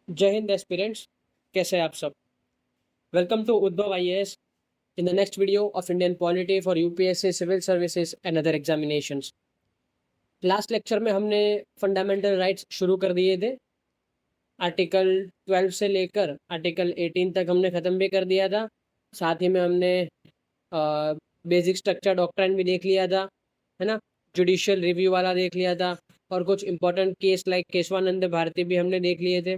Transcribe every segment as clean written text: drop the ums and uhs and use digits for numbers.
जय हिंद एस्पिरेंट्स, कैसे हैं आप सब। Welcome to Uddhav IAS in the next video of Indian polity for UPSC civil services and other examinations. Last lecture में हमने फंडामेंटल राइट्स शुरू कर दिए थे। आर्टिकल 12 से लेकर आर्टिकल 18 तक हमने ख़त्म भी कर दिया था। साथ ही में हमने बेसिक स्ट्रक्चर डॉक्ट्राइन भी देख लिया था, है ना। जुडिशियल रिव्यू वाला देख लिया था, और कुछ important case like Kesavananda Bharati भी हमने देख लिए थे,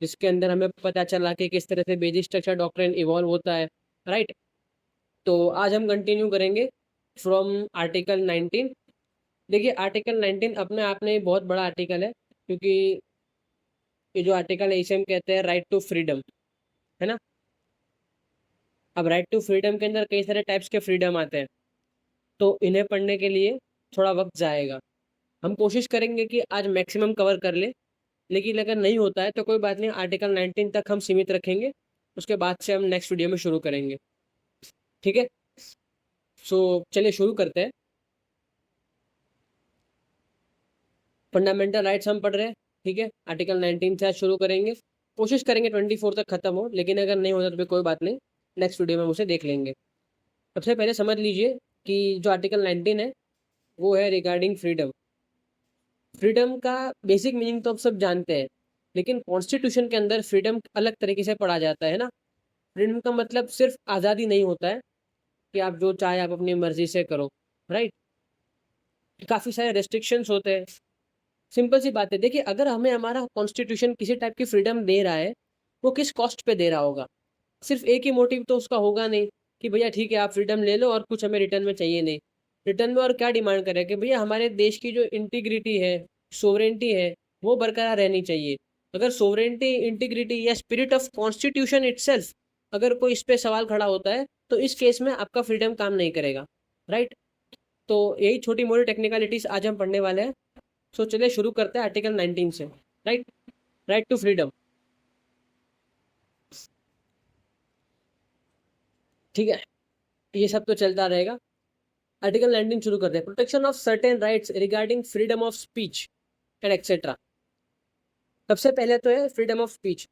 जिसके अंदर हमें पता चला कि किस तरह से बेसिक स्ट्रक्चर डॉक्ट्रिन इवॉल्व होता है। राइट। तो आज हम कंटिन्यू करेंगे फ्रॉम आर्टिकल 19। देखिए, आर्टिकल 19 अपने आप में बहुत बड़ा आर्टिकल है, क्योंकि ये जो आर्टिकल है इसे हम कहते हैं राइट टू फ्रीडम, है ना। अब राइट टू फ्रीडम के अंदर कई सारे टाइप्स के फ्रीडम आते हैं, तो इन्हें पढ़ने के लिए थोड़ा वक्त जाएगा। हम कोशिश करेंगे कि आज मैक्सिमम कवर कर ले, लेकिन अगर नहीं होता है तो कोई बात नहीं, आर्टिकल 19 तक हम सीमित रखेंगे। उसके बाद से हम नेक्स्ट वीडियो में शुरू करेंगे, ठीक है। सो चलिए शुरू करते हैं। फंडामेंटल राइट्स हम पढ़ रहे हैं, ठीक है। आर्टिकल 19 से आज शुरू करेंगे। कोशिश करेंगे 24 तक खत्म हो, लेकिन अगर नहीं होता तो फिर कोई बात नहीं, नेक्स्ट वीडियो में हम उसे देख लेंगे। सबसे पहले समझ लीजिए कि जो आर्टिकल 19 है वो है रिगार्डिंग फ्रीडम। फ्रीडम का बेसिक मीनिंग तो आप सब जानते हैं, लेकिन कॉन्स्टिट्यूशन के अंदर फ्रीडम अलग तरीके से पढ़ा जाता है ना। फ्रीडम का मतलब सिर्फ आज़ादी नहीं होता है कि आप जो चाहे आप अपनी मर्जी से करो। राइट। काफ़ी सारे रेस्ट्रिक्शंस होते हैं। सिंपल सी बात है, देखिए, अगर हमें हमारा कॉन्स्टिट्यूशन किसी टाइप की फ्रीडम दे रहा है, वो किस कॉस्ट पे दे रहा होगा। सिर्फ एक ही मोटिव तो उसका होगा नहीं कि भैया ठीक है आप फ्रीडम ले लो और कुछ हमें रिटर्न में चाहिए नहीं। रिटर्न में और क्या डिमांड करें कि भैया हमारे देश की जो इंटीग्रिटी है, सोवरेंटी है, वो बरकरार रहनी चाहिए। अगर सोवरेंटी, इंटीग्रिटी या स्पिरिट ऑफ कॉन्स्टिट्यूशन इटसेल्फ, अगर कोई इस पे सवाल खड़ा होता है, तो इस केस में आपका फ्रीडम काम नहीं करेगा। राइट। तो यही छोटी मोटी टेक्निकलिटीज आज हम पढ़ने वाले हैं। सो चलिए शुरू करते हैं आर्टिकल 19 से। राइट। राइट टू फ्रीडम, ठीक है। ये सब तो चलता रहेगा। आर्टिकल 19 शुरू करते हैं। Protection of certain rights regarding freedom of speech and etcetera. सबसे पहले तो है फ्रीडम ऑफ स्पीच।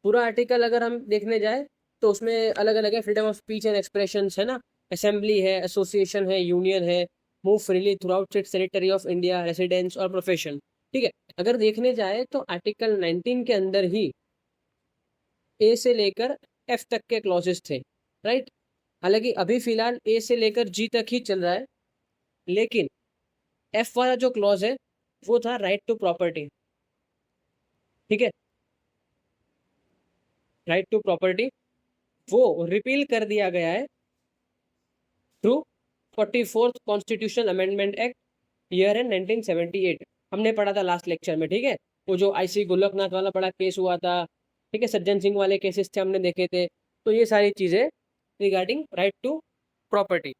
पूरा आर्टिकल अगर हम देखने जाए तो उसमें अलग अलग है। Freedom of speech and expression है ना, असेंबली है, एसोसिएशन है, यूनियन है, move freely through out it's territory of India, residence और प्रोफेशन, ठीक है। अगर देखने जाए तो आर्टिकल 19 के अंदर ही ए से लेकर एफ तक के क्लॉजेस थे। राइट। हालांकि अभी फिलहाल ए से लेकर जी तक ही चल रहा है, लेकिन एफ वाला जो क्लॉज है वो था राइट टू प्रॉपर्टी, ठीक है। राइट टू प्रॉपर्टी वो रिपील कर दिया गया है through 44th constitutional amendment act, year है 1978। हमने पढ़ा था लास्ट लेक्चर में, ठीक है। वो जो आईसी गोलकनाथ वाला बड़ा केस हुआ था, ठीक है, सज्जन सिंह वाले केसेस थे, हमने देखे थे। तो ये सारी चीज़ें रिगार्डिंग राइट टू प्रॉपर्टी,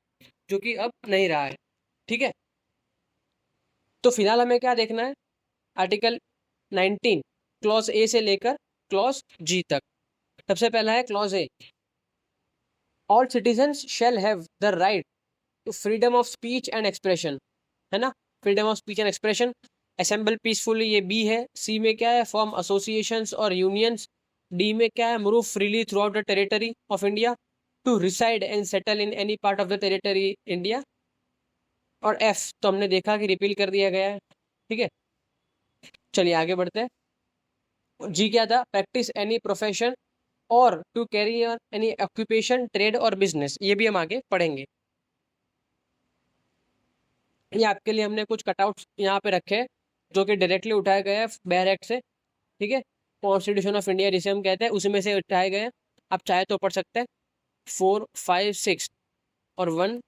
जो कि अब नहीं रहा है, ठीक है। तो फिलहाल हमें क्या देखना है, आर्टिकल 19 क्लॉज ए से लेकर क्लॉज जी तक। सबसे पहला है clause A, all citizens shall have the right to freedom of speech and expression, है ना। Freedom of speech and expression, assemble peacefully, ये बी है। सी में क्या है, फॉर्म एसोसिएशंस और यूनियंस। डी में क्या है, move freely throughout the territory of India, to reside and settle in any part of the territory India. और एफ तो हमने देखा कि रिपील कर दिया गया है, ठीक है। चलिए आगे बढ़ते हैं। जी क्या था, प्रैक्टिस एनी प्रोफेशन और to carry on any occupation, trade और बिजनेस, ये भी हम आगे पढ़ेंगे। ये आपके लिए हमने कुछ कटआउट्स यहाँ पे रखे हैं, जो कि डायरेक्टली उठाए गए हैं बेयर एक्ट से, ठीक है। कॉन्स्टिट्यूशन ऑफ इंडिया जिसे हम कहते हैं, उसी में से उठाए गए हैं। आप चाहे तो पढ़ सकते हैं 4, 5, 6 और 1,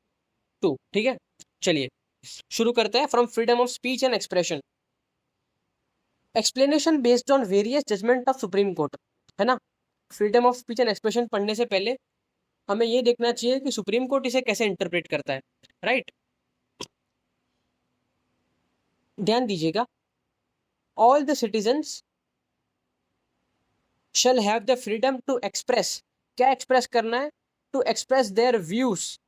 2, ठीक है। चलिए शुरू करते हैं from freedom of speech and expression. Explanation based on various judgment of supreme court, है ना। Freedom of speech and expression पढ़ने से पहले हमें ये देखना चाहिए कि सुप्रीम कोर्ट इसे कैसे इंटरप्रेट करता है। राइट। ध्यान दीजिएगा, all the citizens shall have the freedom to express, क्या एक्सप्रेस करना है, to express their views,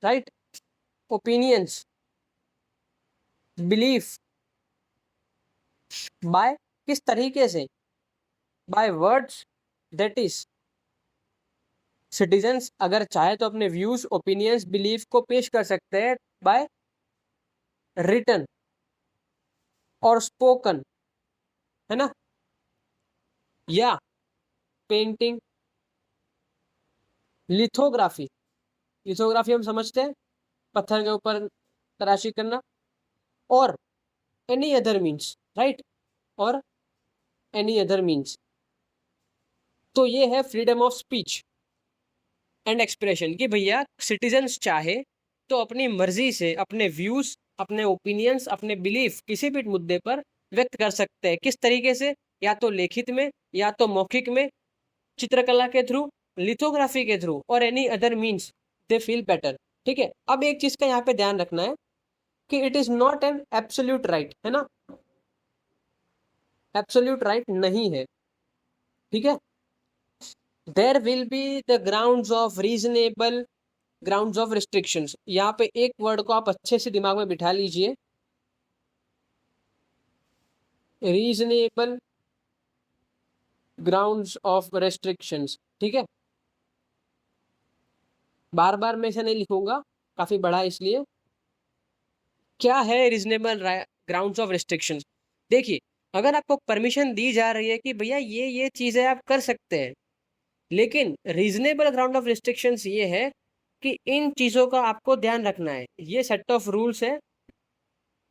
right, opinions, belief, by किस तरीके से, by words, that is citizens अगर चाहे तो अपने व्यूज, ओपिनियंस, बिलीफ को पेश कर सकते हैं बाय रिटन और स्पोकन, है ना, या पेंटिंग, लिथोग्राफी, लिथोग्राफी हम समझते हैं पत्थर के ऊपर तराशी करना, और एनी अदर मीन्स, राइट, और एनी अदर मीन्स। तो ये है freedom of speech and expression कि भैया सिटीजन्स चाहे तो अपनी मर्जी से अपने व्यूज, अपने ओपिनियंस, अपने बिलीफ किसी भी मुद्दे पर व्यक्त कर सकते हैं। किस तरीके से? या तो लिखित में, या तो मौखिक में, चित्रकला के थ्रू, लिथोग्राफी के थ्रू, और any other means they feel better. ठीक है, अब एक चीज का यहाँ पे ध्यान रखना है कि it is not an absolute right, है ना, एब्सोल्यूट राइट नहीं है। ठीक है, there will be the grounds of reasonable, grounds of restrictions. यहाँ पे एक वर्ड को आप अच्छे से दिमाग में बिठा लीजिए, रीजनेबल ग्राउंड्स ऑफ रेस्ट्रिक्शंस। ठीक है, बार बार मैं इसे नहीं लिखूंगा, काफी बड़ा है इसलिए। क्या है रीजनेबल ग्राउंड्स ऑफ रेस्ट्रिक्शंस? देखिए, अगर आपको परमिशन दी जा रही है कि भैया ये चीजें आप कर सकते हैं, लेकिन रीजनेबल ग्राउंड ऑफ रिस्ट्रिक्शंस ये है कि इन चीजों का आपको ध्यान रखना है, ये सेट ऑफ रूल्स है,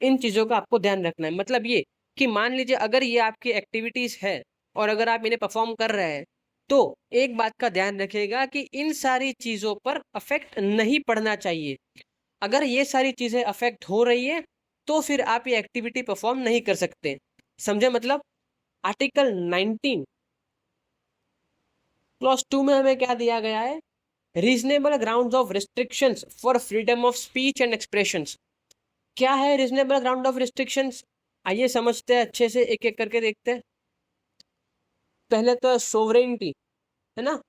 इन चीजों का आपको ध्यान रखना है। मतलब ये कि मान लीजिए अगर ये आपकी एक्टिविटीज है और अगर आप इन्हें परफॉर्म कर रहे हैं, तो एक बात का ध्यान रखिएगा कि इन सारी चीजों पर अफेक्ट नहीं पड़ना चाहिए। अगर ये सारी चीजें अफेक्ट हो रही है तो फिर आप ये एक्टिविटी परफॉर्म नहीं कर सकते। समझे? मतलब आर्टिकल 19 क्लॉज 2 में हमें क्या दिया गया है? Reasonable grounds of restrictions for freedom of speech and expressions. क्या है रीजनेबल ग्राउंड ऑफ रिस्ट्रिक्शंस? आइए समझते हैं, अच्छे से एक एक करके देखते हैं। पहले तो सोवरेनिटी, है ना,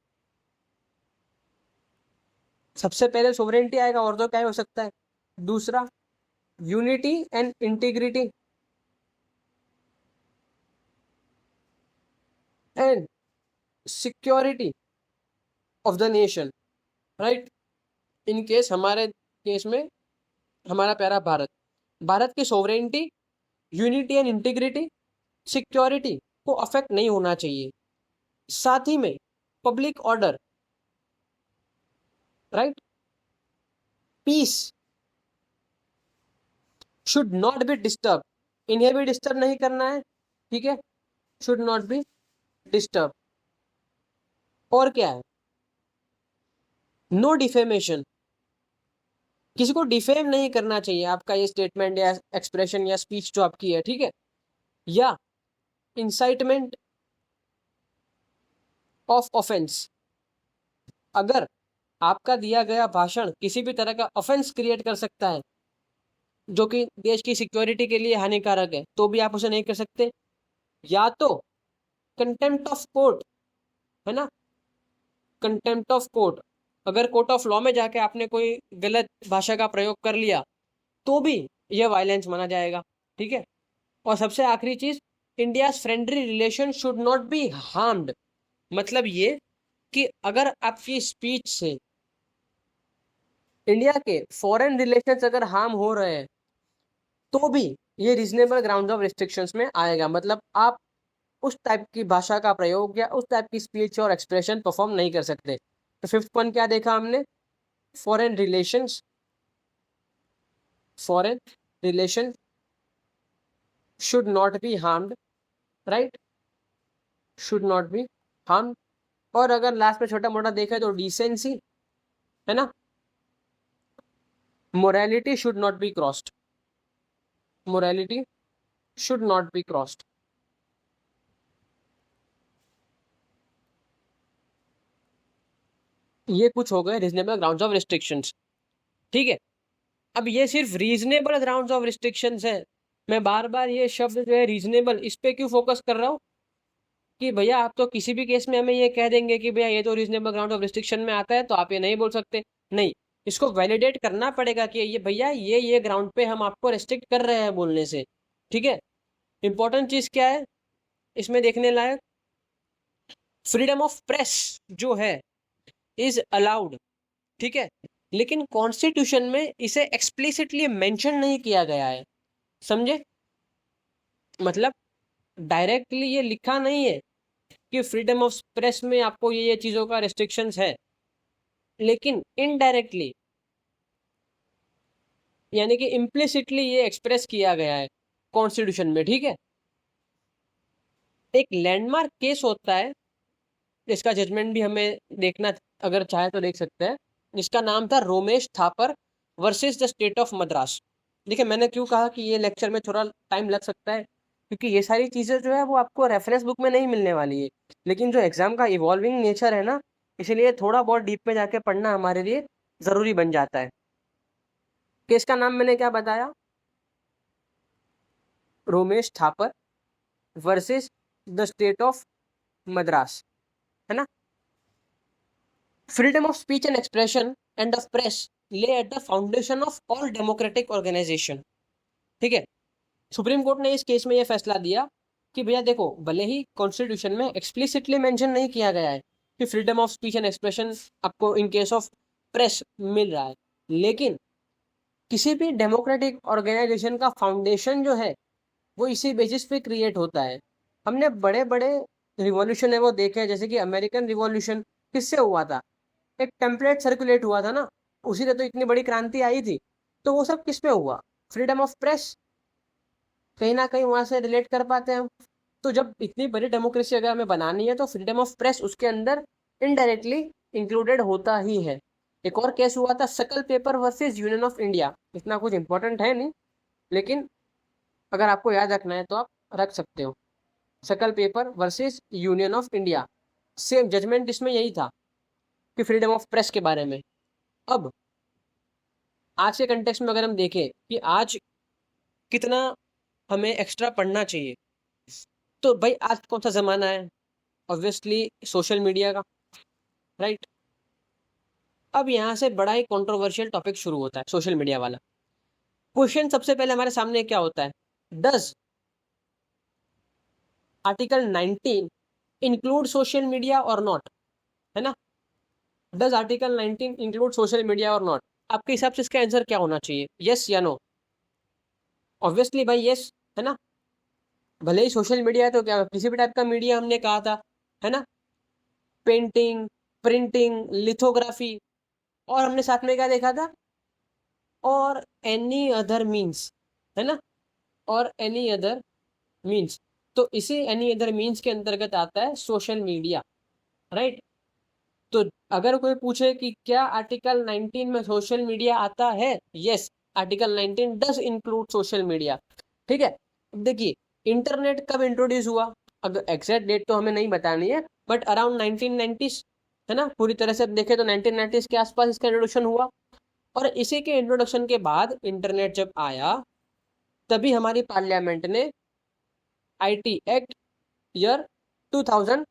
सबसे पहले सोवरेनिटी आएगा, और तो क्या हो सकता है। दूसरा, unity and integrity and security of the nation, right. In case, हमारे केस में हमारा प्यारा भारत, भारत की sovereignty, unity and integrity, security को अफेक्ट नहीं होना चाहिए। साथ ही में public order, right, peace should not be disturb, इन्हें भी डिस्टर्ब नहीं करना है। ठीक है, शुड नॉट बी डिस्टर्ब। और क्या है? नो डिफेमेशन, किसी को डिफेम नहीं करना चाहिए आपका ये स्टेटमेंट या एक्सप्रेशन या स्पीच जो आपकी है। ठीक है, या इंसाइटमेंट ऑफ ऑफेंस, अगर आपका दिया गया भाषण किसी भी तरह का ऑफेंस क्रिएट कर सकता है जो कि देश की सिक्योरिटी के लिए हानिकारक है, तो भी आप उसे नहीं कर सकते। या तो कंटेम्प्ट ऑफ कोर्ट, है ना, कंटेम्प्ट ऑफ कोर्ट, अगर कोर्ट ऑफ लॉ में जाके आपने कोई गलत भाषा का प्रयोग कर लिया तो भी यह वायलेंस माना जाएगा। ठीक है, और सबसे आखिरी चीज, India friendly relation should not B harmed. मतलब ये कि अगर आपकी स्पीच से इंडिया के फॉरेन रिलेशंस अगर हार्म हो रहे हैं तो भी ये रीजनेबल ग्राउंड ऑफ रिस्ट्रिक्शंस में आएगा। मतलब आप उस टाइप की भाषा का प्रयोग या उस टाइप की स्पीच और एक्सप्रेशन परफॉर्म नहीं कर सकते। तो फिफ्थ पॉइंट क्या देखा हमने? Foreign relations, foreign relation should not B harmed, right, should not B harmed. और अगर लास्ट में छोटा मोटा देखा तो डिसेंसी, है ना, morality should not B crossed, morality should not B crossed. ये कुछ हो गए रीजनेबल ग्राउंड्स ऑफ रिस्ट्रिक्शंस। ठीक है, अब ये सिर्फ रीजनेबल ग्राउंड्स ऑफ रिस्ट्रिक्शंस है। मैं बार बार ये शब्द जो है रीजनेबल, इस पे क्यों फोकस कर रहा हूँ कि भैया आप तो किसी भी केस में हमें ये कह देंगे कि भैया ये तो रीजनेबल ग्राउंड ऑफ रिस्ट्रिक्शन में आता है तो आप ये नहीं बोल सकते। नहीं, इसको वैलिडेट करना पड़ेगा कि ये भैया ये ग्राउंड पे हम आपको रेस्ट्रिक्ट कर रहे हैं बोलने से। ठीक है, इंपॉर्टेंट चीज क्या है इसमें देखने लायक? फ्रीडम ऑफ प्रेस जो है इज अलाउड, ठीक है, लेकिन कॉन्स्टिट्यूशन में इसे एक्सप्लिसिटली मेंशन नहीं किया गया है, समझे? मतलब डायरेक्टली ये लिखा नहीं है कि फ्रीडम ऑफ प्रेस में आपको ये चीज़ों का रेस्ट्रिक्शंस है, लेकिन इनडायरेक्टली यानी कि इम्प्लिसिटली ये एक्सप्रेस किया गया है कॉन्स्टिट्यूशन में, ठीक है। एक लैंडमार्क केस होता है, इसका जजमेंट भी हमें देखना, अगर चाहे तो देख सकते हैं, जिसका नाम था Romesh Thapar versus the state of Madras. देखिए मैंने क्यों कहा कि ये लेक्चर में थोड़ा टाइम लग सकता है, क्योंकि ये सारी चीज़ें जो है वो आपको रेफरेंस बुक में नहीं मिलने वाली है, लेकिन जो एग्जाम का इवॉल्विंग नेचर है ना, इसलिए थोड़ा बहुत डीप में जाके पढ़ना हमारे लिए ज़रूरी बन जाता है। केस का नाम मैंने क्या बताया? Romesh Thapar versus the state of Madras, है ना। Freedom of speech and expression and of press lay at the foundation of all democratic organisation, ठीक है। सुप्रीम कोर्ट ने इस केस में यह फैसला दिया कि भैया देखो, भले ही कॉन्स्टिट्यूशन में एक्सप्लिसिटली मेंशन नहीं किया गया है कि freedom of speech and expression आपको इन केस ऑफ प्रेस मिल रहा है, लेकिन किसी भी डेमोक्रेटिक ऑर्गेनाइजेशन का फाउंडेशन जो है वो इसी बेसिस पे क्रिएट होता है। हमने बड़े बड़े रिवॉल्यूशन है वो देखे हैं, जैसे कि अमेरिकन रिवॉल्यूशन किससे हुआ था? एक टेम्पलेट सर्कुलेट हुआ था ना, उसी से तो इतनी बड़ी क्रांति आई थी। तो वो सब किस पे हुआ? फ्रीडम ऑफ प्रेस, कहीं ना कहीं वहां से रिलेट कर पाते हैं हम। तो जब इतनी बड़ी डेमोक्रेसी अगर हमें बनानी है तो फ्रीडम ऑफ प्रेस उसके अंदर इनडायरेक्टली इंक्लूडेड होता ही है। एक और केस हुआ था सकल paper versus union of India, इतना कुछ इंपॉर्टेंट है नहीं, लेकिन अगर आपको याद रखना है तो आप रख सकते हो। Sakal paper versus union of India, same judgment इसमें यही था कि फ्रीडम ऑफ प्रेस के बारे में। अब आज के कंटेक्स्ट में अगर हम देखें कि आज कितना हमें एक्स्ट्रा पढ़ना चाहिए, तो भाई आज कौन सा ज़माना है? ऑब्वियसली सोशल मीडिया का, राइट। अब यहाँ से बड़ा ही कंट्रोवर्शियल टॉपिक शुरू होता है, सोशल मीडिया वाला। क्वेश्चन सबसे पहले हमारे सामने क्या होता है? Does article 19 include social media और नॉट, है ना। Does article 19 include social media और नॉट? आपके हिसाब से इसका आंसर क्या होना चाहिए, यस या नो? ऑब्वियसली भाई यस, है ना। भले ही सोशल मीडिया है तो क्या किसी भी टाइप का मीडिया हमने कहा था, है ना। पेंटिंग, प्रिंटिंग, लिथोग्राफी, और हमने साथ में क्या देखा था? और एनी अदर मीन्स, है ना। और एनी अदर मीन्स, तो इसी एनी अदर मीन्स के अंतर्गत आता है सोशल मीडिया, राइट। तो अगर कोई पूछे कि क्या आर्टिकल 19 में सोशल मीडिया आता है, yes, article 19 does include social media, ठीक है। अब देखिए इंटरनेट कब इंट्रोड्यूस हुआ, अगर एग्जैक्ट डेट तो हमें नहीं बतानी है, बट अराउंड 1990s, है ना। पूरी तरह से देखें तो 1990s के आसपास इसका इंट्रोडक्शन हुआ, और इसी के इंट्रोडक्शन के बाद इंटरनेट जब आया तभी हमारी पार्लियामेंट ने आईटी एक्ट ईयर 2000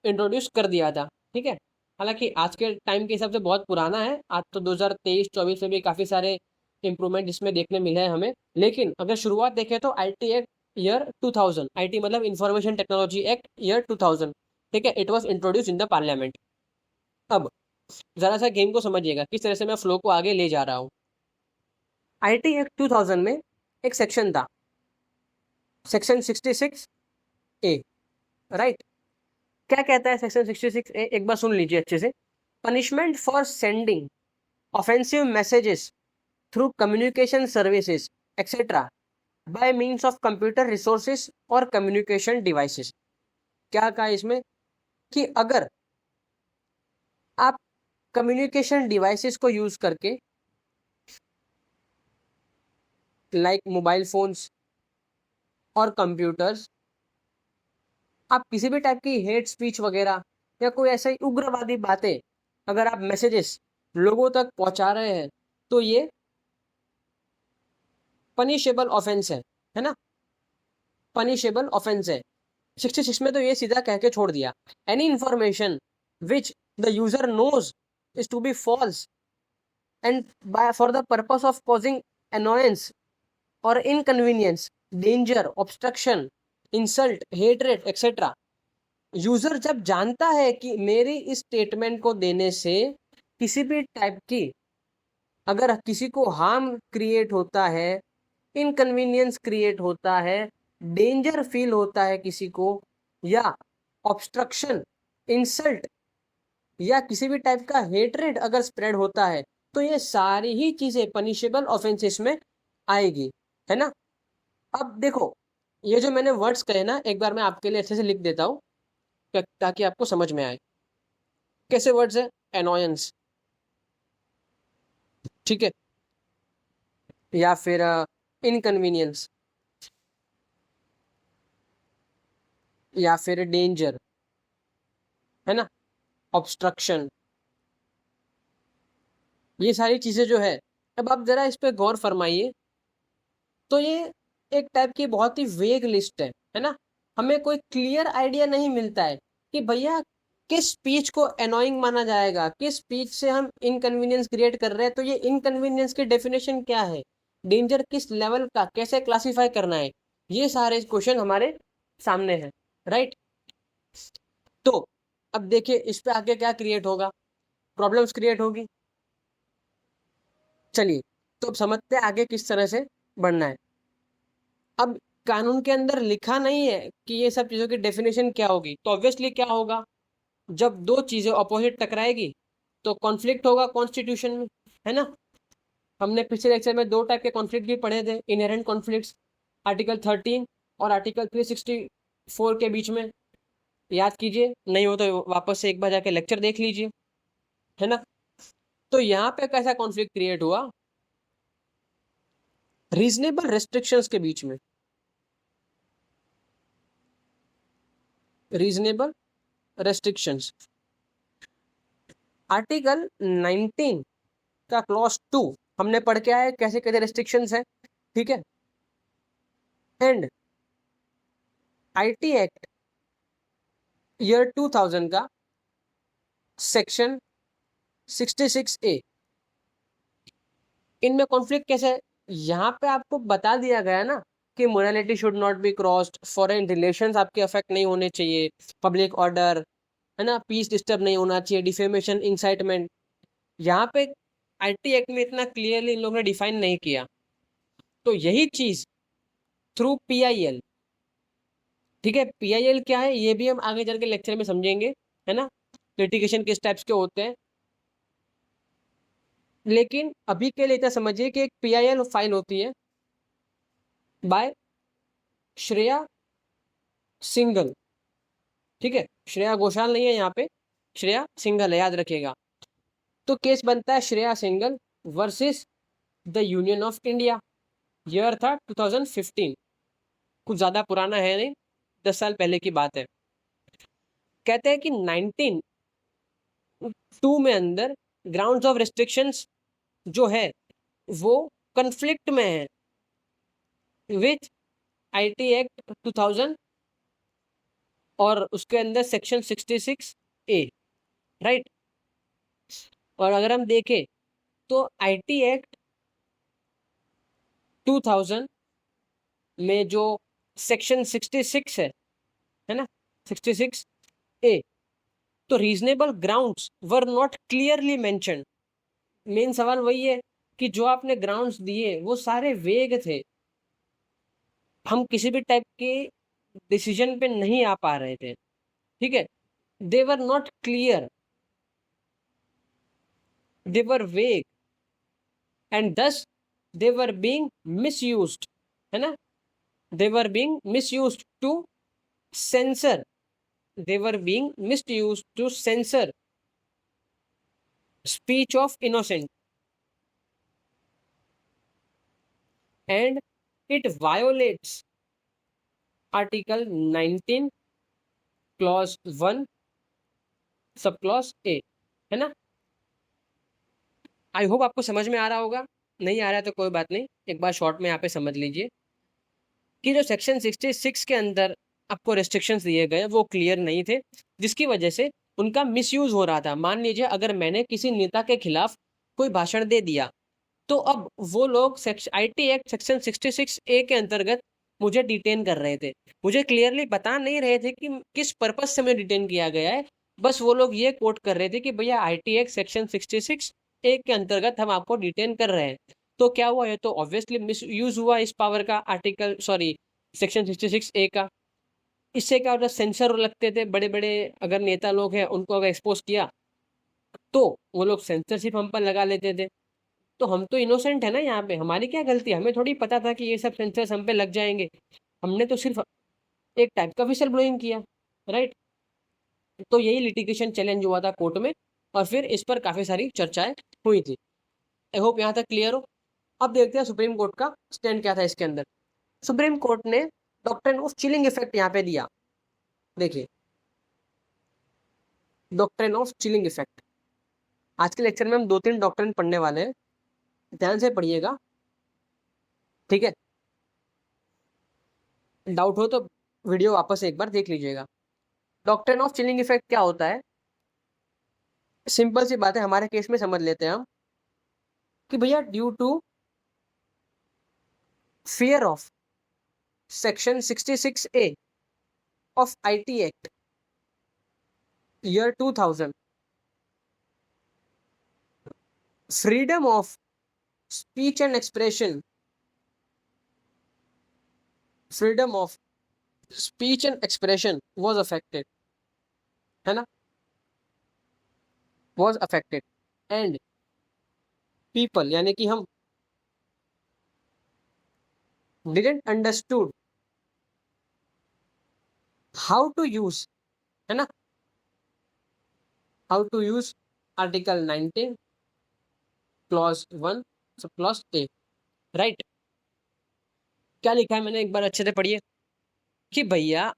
इंट्रोड्यूस कर दिया था, ठीक है। हालांकि आज के टाइम के हिसाब से बहुत पुराना है, आज तो 2023-24 में भी काफ़ी सारे इम्प्रूवमेंट इसमें देखने मिले हैं हमें, लेकिन अगर शुरुआत देखें तो आईटी एक्ट ईयर 2000, आईटी मतलब इंफॉर्मेशन टेक्नोलॉजी एक्ट ईयर 2000, ठीक है, it was introduce in the parliament. अब ज़रा सा गेम को समझिएगा किस तरह से मैं फ्लो को आगे ले जा रहा हूँ। आईटी एक्ट 2000 में एक सेक्शन था, सेक्शन 66A, राइट। क्या कहता है सेक्शन 66A? एक बार सुन लीजिए अच्छे से। Punishment for sending offensive messages through communication services etcetera bye means of computer resources और कम्युनिकेशन डिवाइसेस। क्या कहा इसमें? कि अगर आप कम्युनिकेशन डिवाइसेस को यूज करके, लाइक मोबाइल फोन्स और कंप्यूटर्स, आप किसी भी टाइप की हेट स्पीच वगैरह या कोई ऐसा ही उग्रवादी बातें अगर आप मैसेजेस लोगों तक पहुंचा रहे हैं, तो ये पनिशेबल ऑफेंस है ना। पनिशेबल ऑफेंस है। 66 में तो ये सीधा कह के छोड़ दिया, any information which the user knows is to be false and by for the purpose of causing annoyance or inconvenience, danger, obstruction, insult, hatred, etc. User जब जानता है कि मेरी इस स्टेटमेंट को देने से किसी भी टाइप की अगर किसी को हार्म क्रिएट होता है, इनकन्वीनियंस क्रिएट होता है, डेंजर फील होता है किसी को, या ऑब्स्ट्रक्शन, इंसल्ट या किसी भी टाइप का हेटरेड अगर स्प्रेड होता है, तो ये सारी ही चीजें पनिशेबल ऑफेंसेस में आएगी, है ना। अब देखो, ये जो मैंने वर्ड्स कहे ना, एक बार मैं आपके लिए अच्छे से लिख देता हूँ ताकि आपको समझ में आए। कैसे वर्ड्स है? एनोयंस, ठीक है, या फिर इनकन्वीनियंस, या फिर डेंजर, है ना, ऑब्स्ट्रक्शन, ये सारी चीजें जो है, अब आप जरा इस पे गौर फरमाइए। तो ये एक टाइप की बहुत ही वेग लिस्ट है ना। हमें कोई क्लियर आइडिया नहीं मिलता है कि भैया किस स्पीच को एनोइंग माना जाएगा, किस स्पीच से हम इनकन्वीनियंस क्रिएट कर रहे हैं, तो ये इनकन्वीनियंस की डेफिनेशन क्या है, डेंजर किस लेवल का, कैसे क्लासिफाई करना है, ये सारे क्वेश्चन हमारे सामने हैं, राइट। तो अब देखिए इस पे आगे क्या क्रिएट होगा, प्रॉब्लम्स क्रिएट होगी। चलिए, तो अब समझते हैं आगे किस तरह से बढ़ना है। अब कानून के अंदर लिखा नहीं है कि ये सब चीज़ों की डेफिनेशन क्या होगी, तो ऑब्वियसली क्या होगा, जब दो चीज़ें ऑपोजिट टकराएगी तो कॉन्फ्लिक्ट होगा कॉन्स्टिट्यूशन में, है ना। हमने पिछले लेक्चर में दो टाइप के कॉन्फ्लिक्ट भी पढ़े थे, इनहेरेंट कॉन्फ्लिक्ट्स, आर्टिकल 13 और आर्टिकल 364 के बीच में, याद कीजिए, नहीं हो तो वापस से एक बार जाके लेक्चर देख लीजिए, है ना। तो यहाँ पे कैसा कॉन्फ्लिक्ट क्रिएट हुआ, रीजनेबल रेस्ट्रिक्शंस के बीच में, रीजनेबल रेस्ट्रिक्शंस। आर्टिकल 19 का क्लॉज 2 हमने पढ़ के आए कैसे कैसे रेस्ट्रिक्शंस है, ठीक है। एंड आईटी एक्ट ईयर 2000 का सेक्शन 66A, इनमें कॉन्फ्लिक्ट कैसे है, यहाँ पे आपको बता दिया गया ना कि morality should not B crossed, foreign relations आपके अफेक्ट नहीं होने चाहिए, पब्लिक ऑर्डर, है ना, पीस डिस्टर्ब नहीं होना चाहिए, डिफेमेशन, इंसाइटमेंट, यहाँ पे आईटी एक्ट में इतना क्लियरली इन लोगों ने डिफाइन नहीं किया। तो यही चीज थ्रू पीआईएल, ठीक है, पीआईएल क्या है ये भी हम आगे चल के लेक्चर में समझेंगे, है ना, लिटिगेशन किस टाइप्स के होते हैं। लेकिन अभी के लिए इतना समझिए कि एक पीआईएल फाइल होती है बाय श्रेया सिंघल, ठीक है, श्रेया घोषाल नहीं है यहाँ पे, श्रेया सिंघल है, याद रखिएगा। तो केस बनता है Shreya Singhal versus the union of India, year था 2015, कुछ ज्यादा पुराना है नहीं, 10 साल पहले की बात है। कहते हैं कि 19(2) में अंदर ग्राउंड्स ऑफ रेस्ट्रिक्शंस जो है वो कन्फ्लिक्ट में है विथ आईटी एक्ट 2000 और उसके अंदर सेक्शन 66A, राइट। और अगर हम देखें तो आईटी एक्ट 2000 में जो सेक्शन 66 है ना, 66A, तो reasonable grounds were not clearly mention. Main सवाल वही है कि जो आपने ग्राउंड्स दिए वो सारे वेग थे, हम किसी भी टाइप के डिसीजन पे नहीं आ पा रहे थे, ठीक है, दे वर नॉट क्लियर, दे वर वेग एंड दस दे वर बीइंग मिसयूज्ड, है ना, they were being misused to censor, they were being misused to censor speech of innocent, and it violates article 19 clause 1 सब clause A, है ना। आई होप आपको समझ में आ रहा होगा, नहीं आ रहा है तो कोई बात नहीं, एक बार शॉर्ट में यहाँ पे समझ लीजिए कि जो सेक्शन 66 के अंदर आपको रेस्ट्रिक्शंस दिए गए वो क्लियर नहीं थे, जिसकी वजह से उनका मिसयूज हो रहा था। मान लीजिए अगर मैंने किसी नेता के खिलाफ कोई भाषण दे दिया, तो अब वो लोग आईटी एक्ट सेक्शन 66A के अंतर्गत मुझे डिटेन कर रहे थे, मुझे क्लियरली बता नहीं रहे थे कि किस पर्पज से मुझे डिटेन किया गया है। बस वो लोग ये कोट कर रहे थे कि भैया आईटी एक्ट सेक्शन 66A के अंतर्गत हम आपको डिटेन कर रहे हैं। तो क्या हुआ, ये तो ऑब्वियसली मिस यूज हुआ इस पावर का, आर्टिकल सॉरी सेक्शन 66A का। इससे क्या होता, सेंसर लगते थे बड़े बड़े, अगर नेता लोग हैं उनको अगर एक्सपोज किया तो वो लोग सेंसरशिप हम पर लगा लेते थे। तो हम तो इनोसेंट है ना यहाँ पे, हमारी क्या गलती है, हमें थोड़ी पता था कि ये सब सेंसर्स हम पे लग जाएंगे। हमने तो सिर्फ एक टाइप का विसल ब्लोइंग किया, राइट। तो यही लिटिगेशन चैलेंज हुआ था कोर्ट में, और फिर इस पर काफी सारी चर्चाएं हुई थी। आई होप यहाँ तक क्लियर हो। अब देखते हैं सुप्रीम कोर्ट का स्टैंड क्या था इसके अंदर। सुप्रीम कोर्ट ने डॉक्ट्रिन ऑफ चिलिंग इफेक्ट यहाँ पे दिया। देखिए, डॉक्ट्रिन ऑफ चिलिंग इफेक्ट, आज के लेक्चर में हम 2-3 डॉक्ट्रिन पढ़ने वाले हैं, ध्यान से पढ़िएगा, ठीक है। डाउट हो तो वीडियो वापस एक बार देख लीजिएगा। डॉक्ट्रिन ऑफ चिलिंग इफेक्ट क्या होता है, सिंपल सी बात है, हमारे केस में समझ लेते हैं हम कि भैया due to fear of section 66A of IT act year 2000, freedom of speech and expression, freedom of speech and expression was affected, है ना, वाज अफेक्टेड, एंड पीपल यानी कि हम didn't understood how to use, है ना, how to use article 19 clause 1 sub clause A, right. क्या लिखा है मैंने, एक बार अच्छे से पढ़िए कि भैया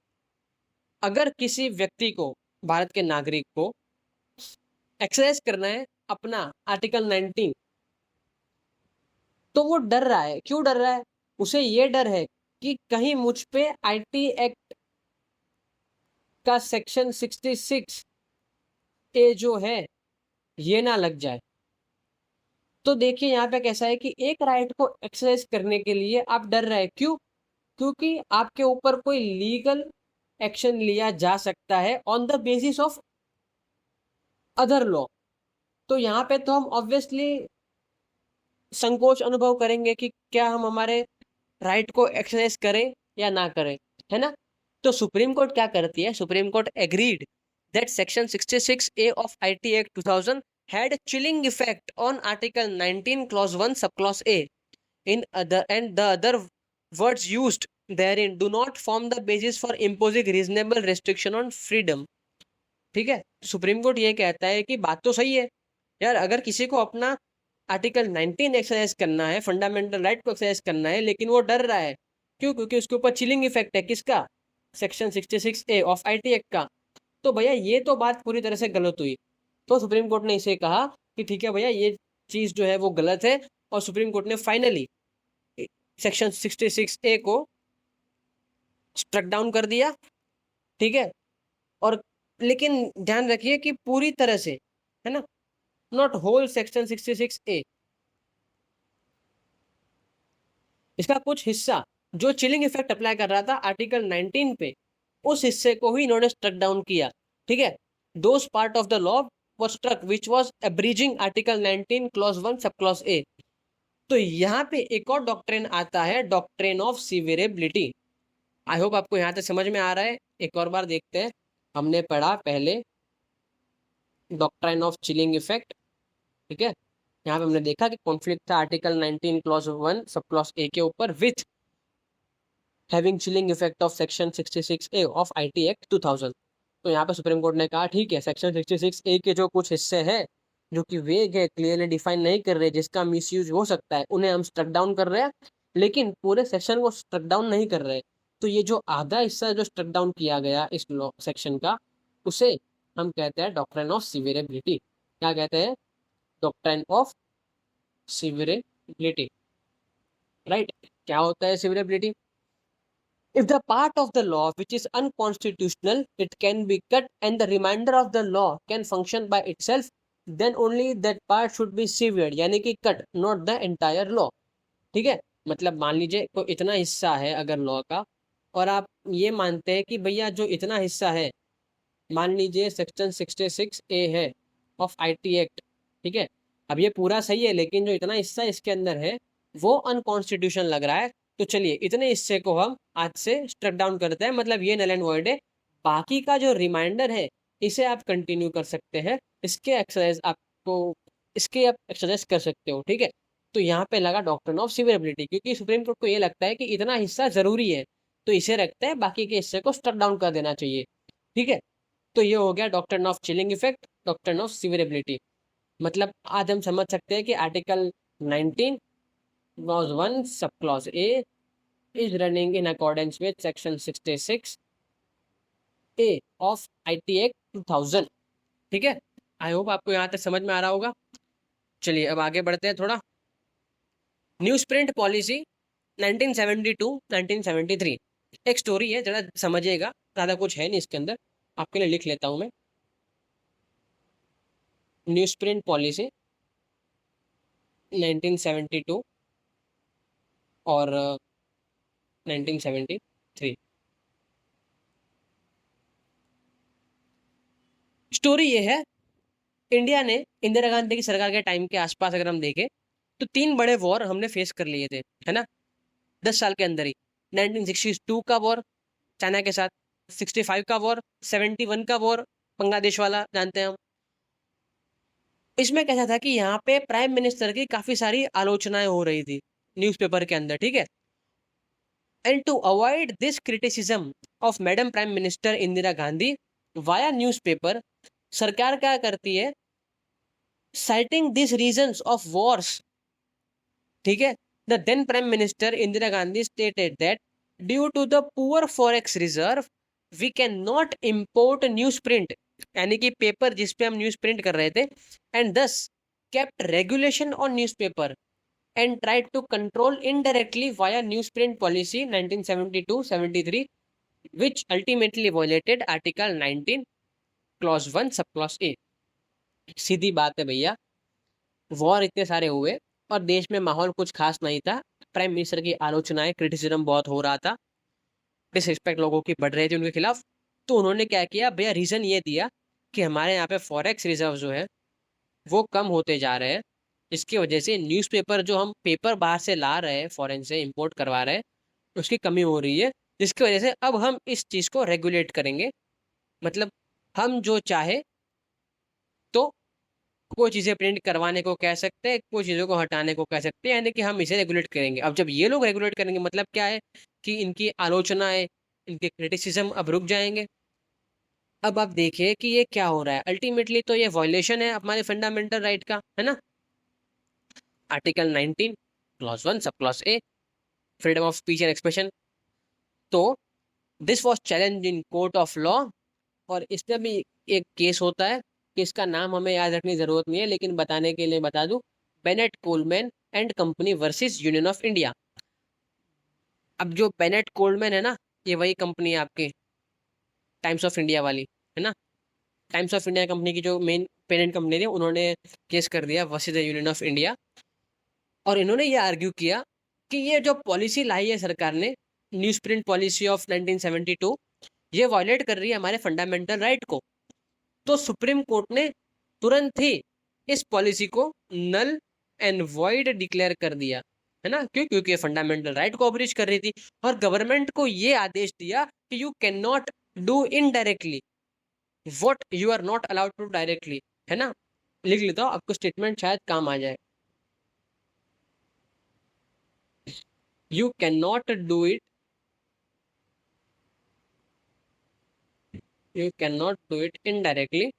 अगर किसी व्यक्ति को, भारत के नागरिक को एक्सरसाइज करना है अपना आर्टिकल 19, तो वो डर रहा है। क्यों डर रहा है, उसे ये डर है कि कहीं मुझ पे आईटी एक्ट का सेक्शन 66A जो है ये ना लग जाए। तो देखिए यहाँ पे कैसा है कि एक राइट को एक्सरसाइज करने के लिए आप डर रहे हैं, क्यों, क्योंकि आपके ऊपर कोई लीगल एक्शन लिया जा सकता है on the basis of other law. तो यहाँ पे तो हम ऑब्वियसली संकोच अनुभव करेंगे कि क्या हम हमारे राइट को एक्सरसाइज करें या ना करें, है ना। तो सुप्रीम कोर्ट क्या करती है, supreme court agreed that section 66A of IT act 2000 had chilling effect on article 19 clause 1 subclause A in other, and the other words used therein do not form the basis for imposing reasonable restriction on freedom। ठीक है, supreme court ये कहता है कि बात तो सही है यार, अगर किसी को अपना आर्टिकल 19 एक्सरसाइज करना है, फंडामेंटल राइट को एक्सरसाइज करना है, लेकिन वो डर रहा है, क्यों, क्योंकि उसके ऊपर चिलिंग इफेक्ट है, किसका, section 66A of IT act का। तो भैया ये तो बात पूरी तरह से गलत हुई। तो सुप्रीम कोर्ट ने इसे कहा कि ठीक है भैया ये चीज जो है वो गलत है, और सुप्रीम कोर्ट ने फाइनली सेक्शन 66A को स्ट्रक डाउन कर दिया, ठीक है। और लेकिन ध्यान रखिए कि पूरी तरह से, है ना, नॉट होल सेक्शन 66A, इसका कुछ हिस्सा जो चिलिंग इफेक्ट अप्लाई कर रहा था आर्टिकल 19 पे, उस हिस्से को ही इन्होंने स्ट्रक डाउन किया, ठीक है। Those part of the law was struck which was abridging article 19 clause 1 सब clause A। तो यहाँ पे एक और डॉक्ट्रिन आता है, डॉक्ट्रिन ऑफ सीवियरेबिलिटी। आई होप आपको यहाँ तक समझ में आ रहा है। एक और बार देखते हैं, हमने पढ़ा पहले डॉक्ट्रिन ऑफ चिलिंग इफेक्ट, ठीक है। यहाँ पे हमने देखा कि कॉन्फ्लिक्ट था article 19 clause 1 sub clause A के ऊपर with having chilling effect of section 66A of IT act 2000। तो यहाँ पे सुप्रीम कोर्ट ने कहा ठीक है, सेक्शन 66A के जो कुछ हिस्से हैं जो कि वेग है, क्लियरली डिफाइन नहीं कर रहे, जिसका मिसयूज हो सकता है, उन्हें हम स्ट्रक डाउन कर रहे हैं, लेकिन पूरे सेक्शन को स्ट्रक डाउन नहीं कर रहे। तो ये जो आधा हिस्सा जो स्ट्रक डाउन किया गया इस लॉ सेक्शन का, उसे हम कहते हैं डॉक्ट्रिन ऑफ सीवियरेबिलिटी। क्या कहते हैं, डॉक्ट्रिन ऑफ सीवियरेबिलिटी, राइट। क्या होता है सीवियरेबिलिटी, if the part of the law which is unconstitutional it can be cut and the remainder of the law can function by itself, then only that part should be severed, यानी कि cut, not the entire law, ठीक है। मतलब मान लीजिए कोई इतना हिस्सा है अगर लॉ का, और आप ये मानते हैं कि भैया जो इतना हिस्सा है, मान लीजिए सेक्शन 66A है ऑफ आईटी एक्ट, ठीक है, अब ये पूरा सही है लेकिन जो इतना हिस्सा इसके अंदर है वो अनकॉन्स्टिट्यूशन लग रहा है, तो चलिए इतने हिस्से को हम आज से स्ट्रक डाउन करते हैं, मतलब ये नल एंड वॉइड है। बाकी का जो रिमाइंडर है इसे आप कंटिन्यू कर सकते हैं, इसके एक्सरसाइज आपको, इसके आप एक्सरसाइज कर सकते हो, ठीक है। तो यहाँ पे लगा डॉक्ट्रिन ऑफ सिवियरिटी, क्योंकि सुप्रीम कोर्ट को ये लगता है कि इतना हिस्सा जरूरी है तो इसे रखते हैं, बाकी के हिस्से को स्ट्रक डाउन कर देना चाहिए, ठीक है। तो ये हो गया doctrine of chilling effect, doctrine of severity. मतलब आज हम समझ सकते हैं कि article 19 clause 1 sub clause A is running in accordance with section 66A of IT act 2000, ठीक है। आई होप आपको यहाँ तक समझ में आ रहा होगा। चलिए अब आगे बढ़ते हैं थोड़ा। न्यूज प्रिंट पॉलिसी 1972-1973, एक स्टोरी है, जरा समझिएगा, ज़्यादा कुछ है नहीं इसके अंदर, आपके लिए लिख लेता हूँ मैं। न्यूज प्रिंट पॉलिसी 1972 और 1973। स्टोरी ये है, इंडिया ने इंदिरा गांधी की सरकार के टाइम के आसपास अगर हम देखें तो 3 बड़े वॉर हमने फेस कर लिए थे, है ना, 10 साल के अंदर ही। 1962 का वॉर चाइना के साथ, 65 का वॉर, 71 का वॉर बांग्लादेश वाला जानते हैं हम। इसमें कैसा था कि यहाँ पे प्राइम मिनिस्टर की काफी सारी आलोचनाएं हो रही थी न्यूज़पेपर के अंदर, ठीक है। And to avoid this criticism of madam prime minister Indira Gandhi via newspaper, सरकार क्या करती है, citing this reasons of wars, ठीक है, the then prime minister Indira Gandhi stated that due to the poor forex reserve we can not import newsprint, यानी कि paper जिसपे हम न्यूज प्रिंट कर रहे थे, एंड दस kept regulation on newspaper and tried to control indirectly via newsprint policy 1972-73, which ultimately violated Article 19 clause 1 सब clause A। सीधी बात है भैया, वॉर इतने सारे हुए और देश में माहौल कुछ खास नहीं था, प्राइम मिनिस्टर की आलोचनाएं, क्रिटिसिज्म बहुत हो रहा था, डिसरिस्पेक्ट लोगों की बढ़ रही थी उनके खिलाफ। तो उन्होंने क्या किया भैया, रीजन ये दिया कि हमारे यहाँ पे फॉरेक्स रिजर्व जो है वो कम होते जा रहे हैं, इसकी वजह से न्यूज़पेपर जो हम पेपर बाहर से ला रहे हैं, फॉरेन से इंपोर्ट करवा रहे हैं, उसकी कमी हो रही है, जिसकी वजह से अब हम इस चीज़ को रेगुलेट करेंगे। मतलब हम जो चाहे तो कोई चीज़ें प्रिंट करवाने को कह सकते हैं, कोई चीज़ों को हटाने को कह सकते हैं, यानी कि हम इसे रेगुलेट करेंगे। अब जब ये लोग रेगुलेट करेंगे मतलब क्या है कि इनकी आलोचनाएं, इनके क्रिटिसिज्म अब रुक जाएंगे। अब आप देखिए कि ये क्या हो रहा है, अल्टीमेटली तो ये वायलेशन है हमारे फंडामेंटल राइट का, है ना। Article 19 clause 1 sub clause A, freedom of speech and expression. तो this was challenge in court of law, और इसमें भी एक केस होता है कि इसका नाम हमें याद रखने की जरूरत नहीं है, लेकिन बताने के लिए बता दूं, Bennett Coleman and company versus union of India. अब जो बेनेट कोलमैन है ना, ये वही कंपनी है आपकी टाइम्स ऑफ इंडिया वाली, है ना। टाइम्स ऑफ इंडिया कंपनी की जो मेन पेरेंट कंपनी थी, उन्होंने केस कर दिया versus the union of India, और इन्होंने ये आर्ग्यू किया कि ये जो पॉलिसी लाई है सरकार ने, न्यूज़ प्रिंट पॉलिसी ऑफ 1972, ये वायलेट कर रही है हमारे फंडामेंटल राइट को। तो सुप्रीम कोर्ट ने तुरंत ही इस पॉलिसी को नल एंड वॉइड डिक्लेयर कर दिया, है ना। क्यों? क्योंकि ये फंडामेंटल राइट को ब्रीच कर रही थी, और गवर्नमेंट को ये आदेश दिया कि you can not do indirectly what you are not allowed to directly, है ना। लिख लेता हूँ, आपको स्टेटमेंट शायद काम आ जाए। You cannot do it. You cannot do it indirectly.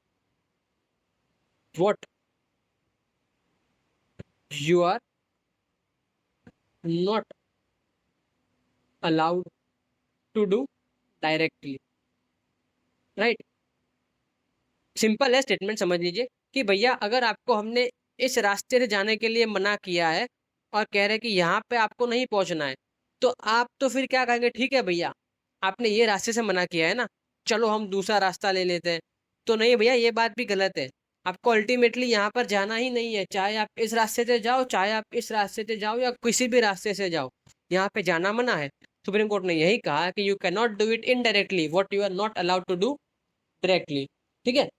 What you are not allowed to do directly. Right? Simple है स्टेटमेंट, समझ लीजिए कि भैया अगर आपको हमने इस रास्ते से जाने के लिए मना किया है और कह रहे हैं कि यहाँ पे आपको नहीं पहुंचना है, तो आप तो फिर क्या कहेंगे, ठीक है भैया आपने ये रास्ते से मना किया है ना, चलो हम दूसरा रास्ता ले लेते हैं। तो नहीं भैया, ये बात भी गलत है। आपको अल्टीमेटली यहाँ पर जाना ही नहीं है, चाहे आप इस रास्ते से जाओ, चाहे आप इस रास्ते से जाओ, या किसी भी रास्ते से जाओ, यहाँ पे जाना मना है। सुप्रीम कोर्ट ने यही कहा कि you can not do it indirectly what you are not allowed to do directly. ठीक है,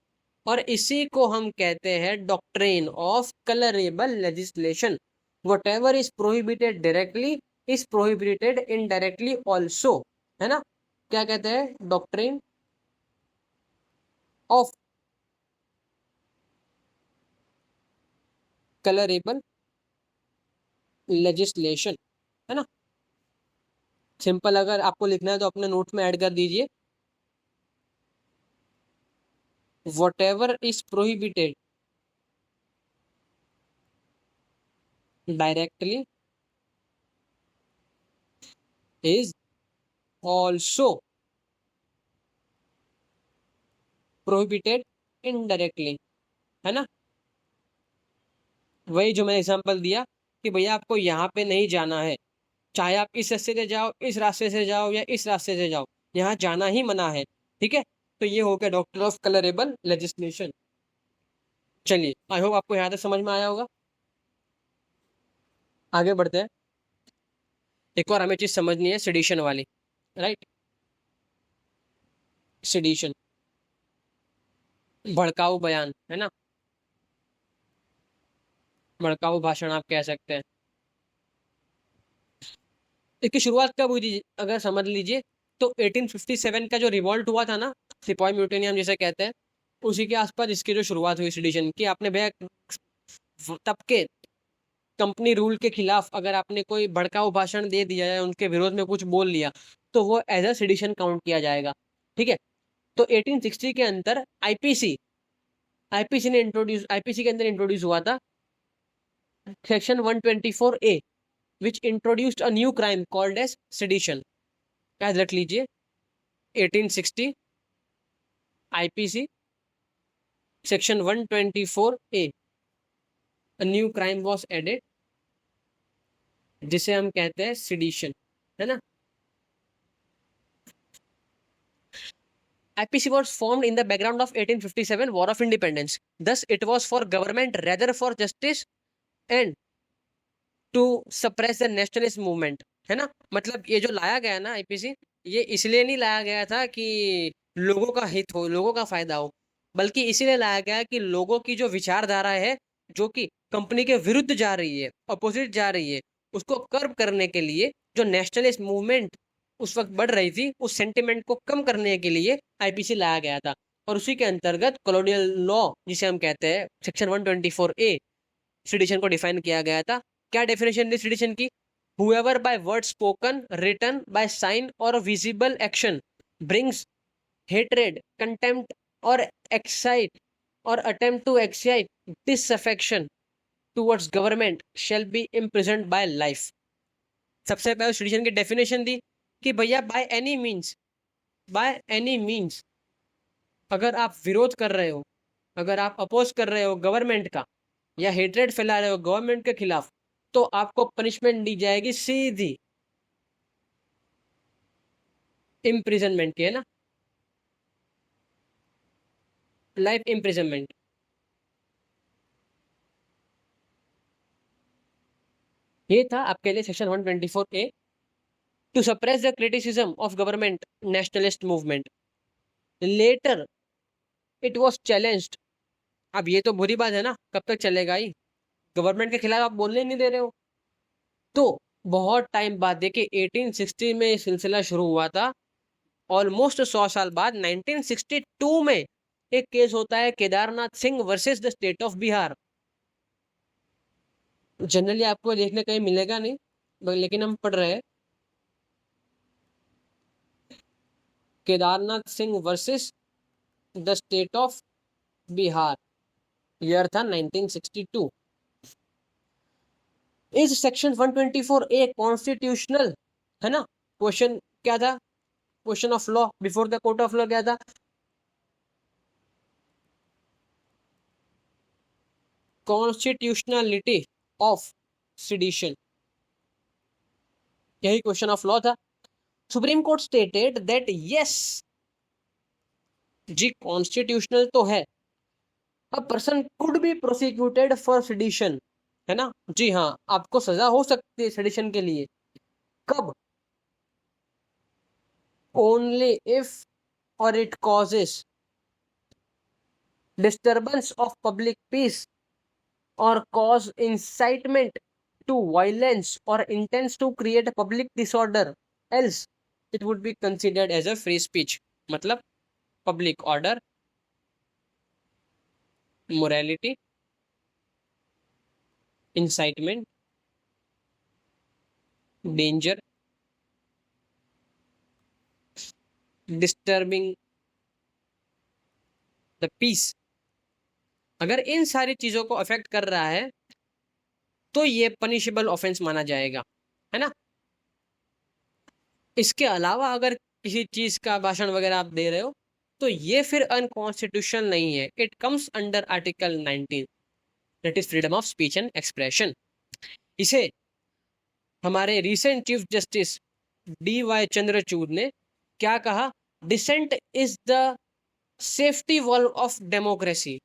और इसी को हम कहते हैं doctrine of colourable legislation. Whatever is prohibited directly is prohibited indirectly also, है ना। क्या कहते हैं? डॉक्ट्रिन ऑफ कलरेबल लेजिस्लेशन, है ना। सिंपल अगर आपको लिखना है तो अपने नोट में ऐड कर दीजिए, whatever is prohibited directly is also prohibited indirectly, है ना। वही जो मैं एग्जांपल दिया कि भैया आपको यहाँ पे नहीं जाना है, चाहे आप इस रास्ते से जाओ, इस रास्ते से जाओ, या इस रास्ते से जाओ, यहाँ जाना ही मना है। ठीक है, तो ये हो गया डॉक्ट्रिन ऑफ कलरेबल लेजिस्लेशन। चलिए, आई होप आपको यहाँ तक समझ में आया होगा। आगे बढ़ते हैं। एक और हमें चीज समझनी है, सेडिशन वाली, राइट। सेडिशन, भड़काऊ बयान, है ना, भड़काऊ भाषण आप कह सकते हैं। इसकी शुरुआत कब हुई थी अगर समझ लीजिए, तो 1857 का जो रिवॉल्ट हुआ था ना, सिपाही म्यूटेनी हम जिसे कहते हैं, उसी के आसपास इसकी जो शुरुआत हुई सेडिशन की। आपने भैया तब के कंपनी रूल के खिलाफ अगर आपने कोई भड़काऊ भाषण दे दिया या उनके विरोध में कुछ बोल लिया, तो वो एज अ सेडिशन काउंट किया जाएगा। ठीक है, तो 1860 के अंदर आईपीसी आईपीसी ने इंट्रोड्यूस आईपीसी के अंदर इंट्रोड्यूस हुआ था section 124A, which introduced a new crime called as sedition। याद रख लीजिए, 1860 IPC section 124A, a new crime was added, जिसे हम कहते हैं सेडिशन, है ना। IPC was formed in the background of 1857 War of Independence. Thus, it was for government rather for justice and to suppress the nationalist movement, है ना। मतलब ये जो लाया गया ना आईपीसी, ये इसलिए नहीं लाया गया था कि लोगों का हित हो, लोगों का फायदा हो, बल्कि इसीलिए लाया गया कि लोगों की जो विचारधारा है, जो कि कंपनी के विरुद्ध जा रही है, अपोजिट जा रही है, उसको कर्ब करने के लिए, जो नेशनलिस्ट मूवमेंट उस वक्त बढ़ रही थी, उस सेंटिमेंट को कम करने के लिए आईपीसी लाया गया था। और उसी के अंतर्गत कॉलोनियल लॉ जिसे हम कहते हैं सेक्शन 124A सेडिशन को डिफाइन किया गया था। क्या डेफिनेशन दी सेडिशन की? whoever by word spoken, written, by sign or visible action brings hatred, contempt or excite or attempt to excite disaffection towards government shall be imprisoned by life। सबसे पहले sedition की definition दी कि भैया by any means अगर आप विरोध कर रहे हो, अगर आप अपोज कर रहे हो गवर्नमेंट का, या हेट्रेड फैला रहे हो गवर्नमेंट के खिलाफ, तो आपको पनिशमेंट दी जाएगी सीधी इम्प्रिजनमेंट की, है ना, लाइफ इम्प्रिजनमेंट। ये था आपके लिए section 124A, to suppress the criticism of government nationalist movement. Later it was challenged. अब ये तो बुरी बात है ना, कब तक चलेगा ही, गवर्नमेंट के खिलाफ आप बोलने नहीं दे रहे हो। तो बहुत टाइम बाद, देखिए 1860 में सिलसिला शुरू हुआ था, ऑलमोस्ट 100 साल बाद 1962 में एक केस होता है Kedarnath Singh versus the state of Bihar. Generally आपको देखने कहीं मिलेगा नहीं, लेकिन हम पढ़ रहे हैं Kedarnath Singh versus the state of Bihar, year था 1962। इस सेक्शन 124A कॉन्स्टिट्यूशनल, है ना। क्वेश्चन क्या था? Question of law before the court of law क्या था? कॉन्स्टिट्यूशनलिटी ऑफ सेडिशन, यही क्वेश्चन ऑफ लॉ था। Supreme court stated that yes जी, कॉन्स्टिट्यूशनल तो है, a person could be prosecuted for sedition, है ना, जी हाँ, आपको सजा हो सकती है सेडिशन के लिए। कब? ओनली इफ और it causes disturbance of public peace or cause incitement to violence or intends to create a public disorder, else it would be considered as a free speech। मतलब public order, morality, incitement, danger, disturbing the peace, अगर इन सारी चीजों को affect कर रहा है तो ये पनिशेबल ऑफेंस माना जाएगा, है ना। इसके अलावा अगर किसी चीज का भाषण वगैरह आप दे रहे हो तो ये फिर अनकॉन्स्टिट्यूशनल नहीं है। It comes under article 19, that is freedom of speech and expression. इसे हमारे recent chief justice DY Chandrachud ने क्या कहा? Dissent is the safety valve of democracy,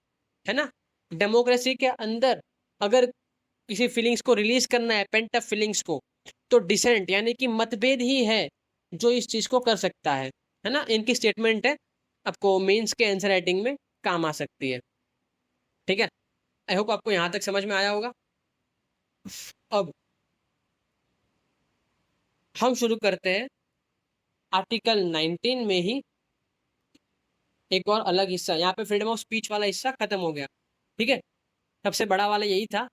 है ना। डेमोक्रेसी के अंदर अगर किसी फीलिंग्स को रिलीज करना है, पेंट अप फीलिंग्स को, तो डिसेंट यानी कि मतभेद ही है जो इस चीज को कर सकता है ना। इनकी स्टेटमेंट है, आपको मेंस के आंसर राइटिंग में काम आ सकती है। ठीक है, आई होप आपको यहां तक समझ में आया होगा। अब हम शुरू करते हैं आर्टिकल 19 में ही एक और अलग हिस्सा। यहाँ पे फ्रीडम ऑफ स्पीच वाला हिस्सा खत्म हो गया, ठीक है, सबसे बड़ा वाला यही था।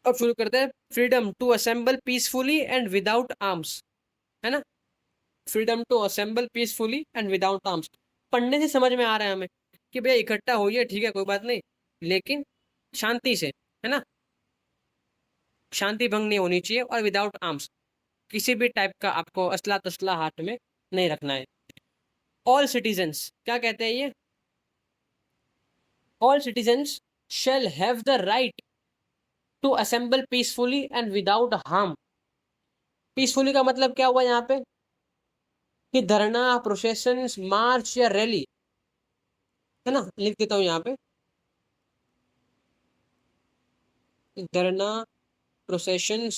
अब शुरू करते हैं freedom to assemble peacefully and without arms, है ना। Freedom to assemble peacefully and without arms, पढ़ने से समझ में आ रहा है हमें कि भैया इकट्ठा होइए, ठीक है, कोई बात नहीं, लेकिन शांति से, है ना, शांति भंग नहीं होनी चाहिए, और विदाउट आर्म्स, किसी भी टाइप का आपको असला तसला हाथ में नहीं रखना है। ऑल सिटीजन्स, क्या कहते हैं ये? All citizens shall have the right to assemble peacefully and without harm. Peacefully का मतलब क्या हुआ यहाँ पे? कि धरना, प्रोसेशन, मार्च या रैली, है ना, लिख देता हूं यहाँ पे, धरना, प्रोसेशन,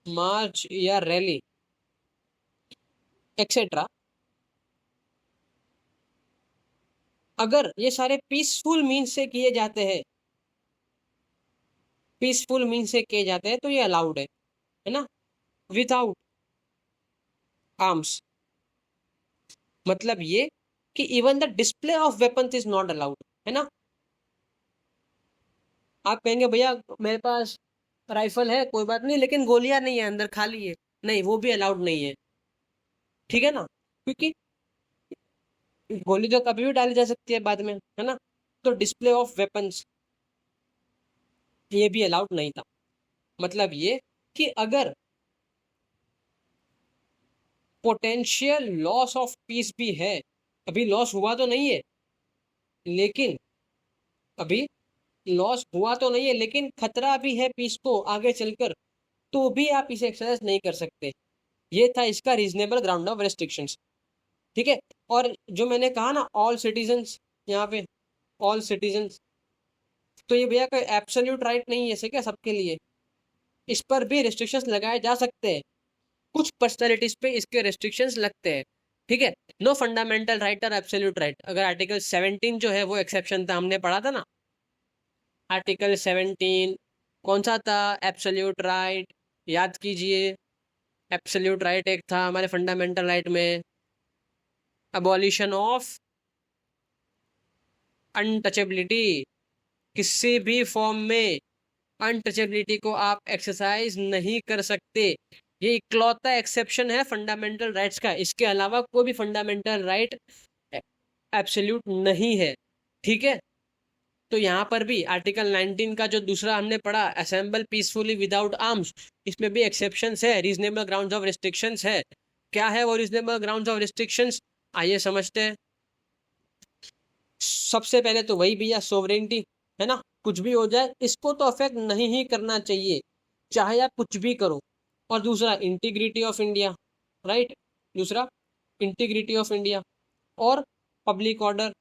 मार्च या रैली एक्सेट्रा, अगर ये सारे पीसफुल मीन्स से किए जाते हैं, पीसफुल मीन्स से किए जाते हैं तो ये अलाउड है ना। विदाउट आर्म्स मतलब ये कि even the display of weapons is not allowed, है ना। आप कहेंगे भैया मेरे पास राइफल है, कोई बात नहीं, लेकिन गोलियां नहीं है, अंदर खाली है, नहीं, वो भी अलाउड नहीं है, ठीक है ना, क्योंकि गोली तो कभी भी डाली जा सकती है बाद में, है ना। तो डिस्प्ले ऑफ वेपन्स ये भी अलाउड नहीं था। मतलब ये कि अगर पोटेंशियल लॉस ऑफ पीस भी है, अभी लॉस हुआ तो नहीं है, लेकिन अभी लॉस हुआ तो नहीं है लेकिन खतरा भी है पीस को आगे चलकर, तो भी आप इसे एक्सरसाइज नहीं कर सकते। ये था इसका रीजनेबल ग्राउंड ऑफ रेस्ट्रिक्शंस, ठीक है। और जो मैंने कहा ना ऑल सिटीजन्स, यहाँ पे ऑल सिटीजन्स, तो ये भैया कोई एब्सोल्यूट राइट नहीं है ऐसे क्या सबके लिए, इस पर भी रेस्ट्रिक्शंस लगाए जा सकते हैं, कुछ पर्सनैलिटीज पे इसके रेस्ट्रिक्शंस लगते हैं, ठीक है। नो फंडामेंटल राइट और एब्सोल्यूट राइट। अगर आर्टिकल 17 जो है वो एक्सेप्शन था, हमने पढ़ा था ना, आर्टिकल 17 कौन सा था? एब्सोल्यूट राइट, याद कीजिए। एब्सोल्यूट राइट एक था हमारे फंडामेंटल राइट में, अबॉलिशन ऑफ अनटचेबिलिटी, किसी भी फॉर्म में अनटचेबिलिटी को आप एक्सरसाइज नहीं कर सकते। ये इकलौता एक्सेप्शन है फंडामेंटल राइट्स का, इसके अलावा कोई भी फंडामेंटल राइट एब्सोल्यूट नहीं है, ठीक है। तो यहाँ पर भी आर्टिकल 19 का जो दूसरा हमने पढ़ा, असेंबल पीसफुली विदाउट आर्म्स, इसमें भी एक्सेप्शंस है, रीजनेबल ग्राउंड्स ऑफ रिस्ट्रिक्शंस है। क्या है वो रीजनेबल ग्राउंड्स ऑफ रिस्ट्रिक्शंस? आइए समझते हैं। सबसे पहले तो वही भैया, सोवरेनिटी, है ना, कुछ भी हो जाए इसको तो अफेक्ट नहीं ही करना चाहिए, चाहे आप कुछ भी करो। और दूसरा इंटीग्रिटी ऑफ इंडिया, राइट, दूसरा इंटीग्रिटी ऑफ इंडिया, और पब्लिक ऑर्डर,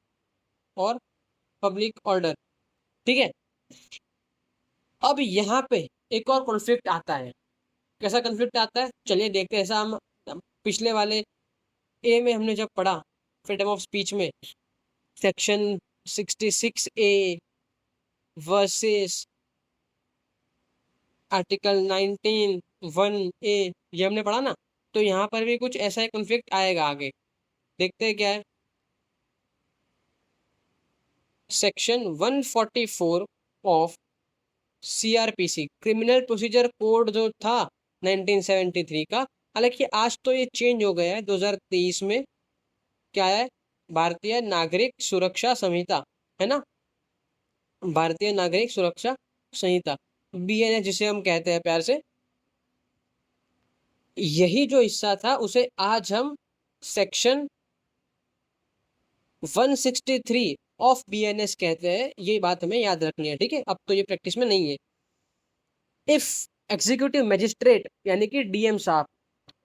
और पब्लिक ऑर्डर, ठीक है। अब यहाँ पे एक और कॉन्फ्लिक्ट आता है। कैसा कॉन्फ्लिक्ट आता है, चलिए देखते हैं। ऐसा हम पिछले वाले ए में हमने जब पढ़ा, फ्रीडम ऑफ स्पीच में, section 66A versus article 19(1)A, ये हमने पढ़ा ना। तो यहाँ पर भी कुछ ऐसा ही कॉन्फ्लिक्ट आएगा आगे, देखते हैं क्या है। Section 144 of CRPC, criminal procedure code जो था 1973 का, हालांकि आज तो ये चेंज हो गया है 2023 में। क्या है, भारतीय नागरिक सुरक्षा संहिता, है ना, भारतीय नागरिक सुरक्षा संहिता, BNS जिसे हम कहते हैं प्यार से। यही जो हिस्सा था उसे आज हम सेक्शन 163 ऑफ BNS कहते हैं। ये बात हमें याद रखनी है, ठीक है। अब तो ये प्रैक्टिस में नहीं है। इफ एग्जीक्यूटिव मजिस्ट्रेट यानी कि DM साहब,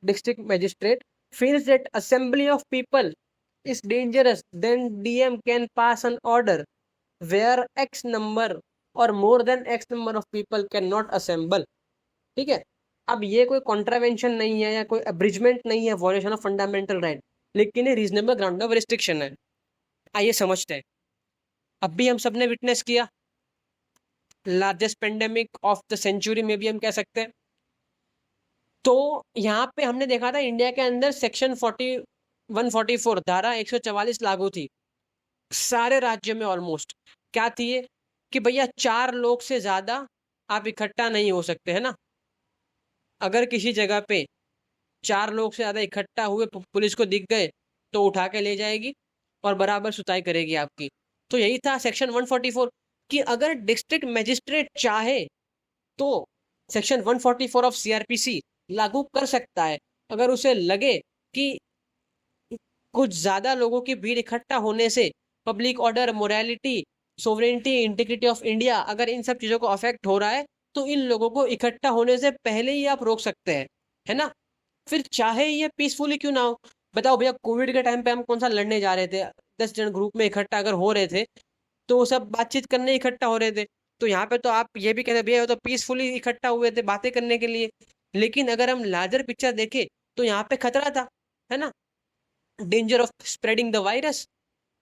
district magistrate, feels that assembly of people is dangerous, then DM can pass an order where X number or more than X number of people cannot assemble, ठीक है। अब ये कोई contravention नहीं है या कोई अब्रिजमेंट नहीं है, वॉल्यूशन ऑफ फंडामेंटल राइट, लेकिन ये रीजनेबल ग्राउंड ऑफ रिस्ट्रिक्शन है। आइए समझते हैं। अब भी हम सबने विटनेस किया largest pandemic of the century में भी हम कह सकते हैं। तो यहाँ पे हमने देखा था इंडिया के अंदर सेक्शन 144 धारा 144 लागू थी सारे राज्य में ऑलमोस्ट। क्या थी ये, कि भैया 4 लोग से ज्यादा आप इकट्ठा नहीं हो सकते, है ना। अगर किसी जगह पे 4 लोग से ज्यादा इकट्ठा हुए, पुलिस को दिख गए तो उठा के ले जाएगी और बराबर सुताई करेगी आपकी। तो यही था सेक्शन 144, कि अगर डिस्ट्रिक्ट मजिस्ट्रेट चाहे तो सेक्शन 144 ऑफ CRPC लागू कर सकता है। अगर उसे लगे कि कुछ ज्यादा लोगों की भीड़ इकट्ठा होने से public order, morality, sovereignty, integrity of India, अगर इन सब चीजों को अफेक्ट हो रहा है तो इन लोगों को इकट्ठा होने से पहले ही आप रोक सकते हैं, है ना। फिर चाहे ये पीसफुली क्यों ना हो। बताओ भैया, कोविड के टाइम पे हम कौन सा लड़ने जा रहे थे, 10 जन ग्रुप में इकट्ठा अगर हो रहे थे तो वो सब बातचीत करने इकट्ठा हो रहे थे। तो यहाँ पे तो आप ये भी कहते भैया वो तो पीसफुली इकट्ठा हुए थे बातें करने के लिए। लेकिन अगर हम लार्जर पिक्चर देखें तो यहाँ पे खतरा था, है ना, danger of spreading the virus.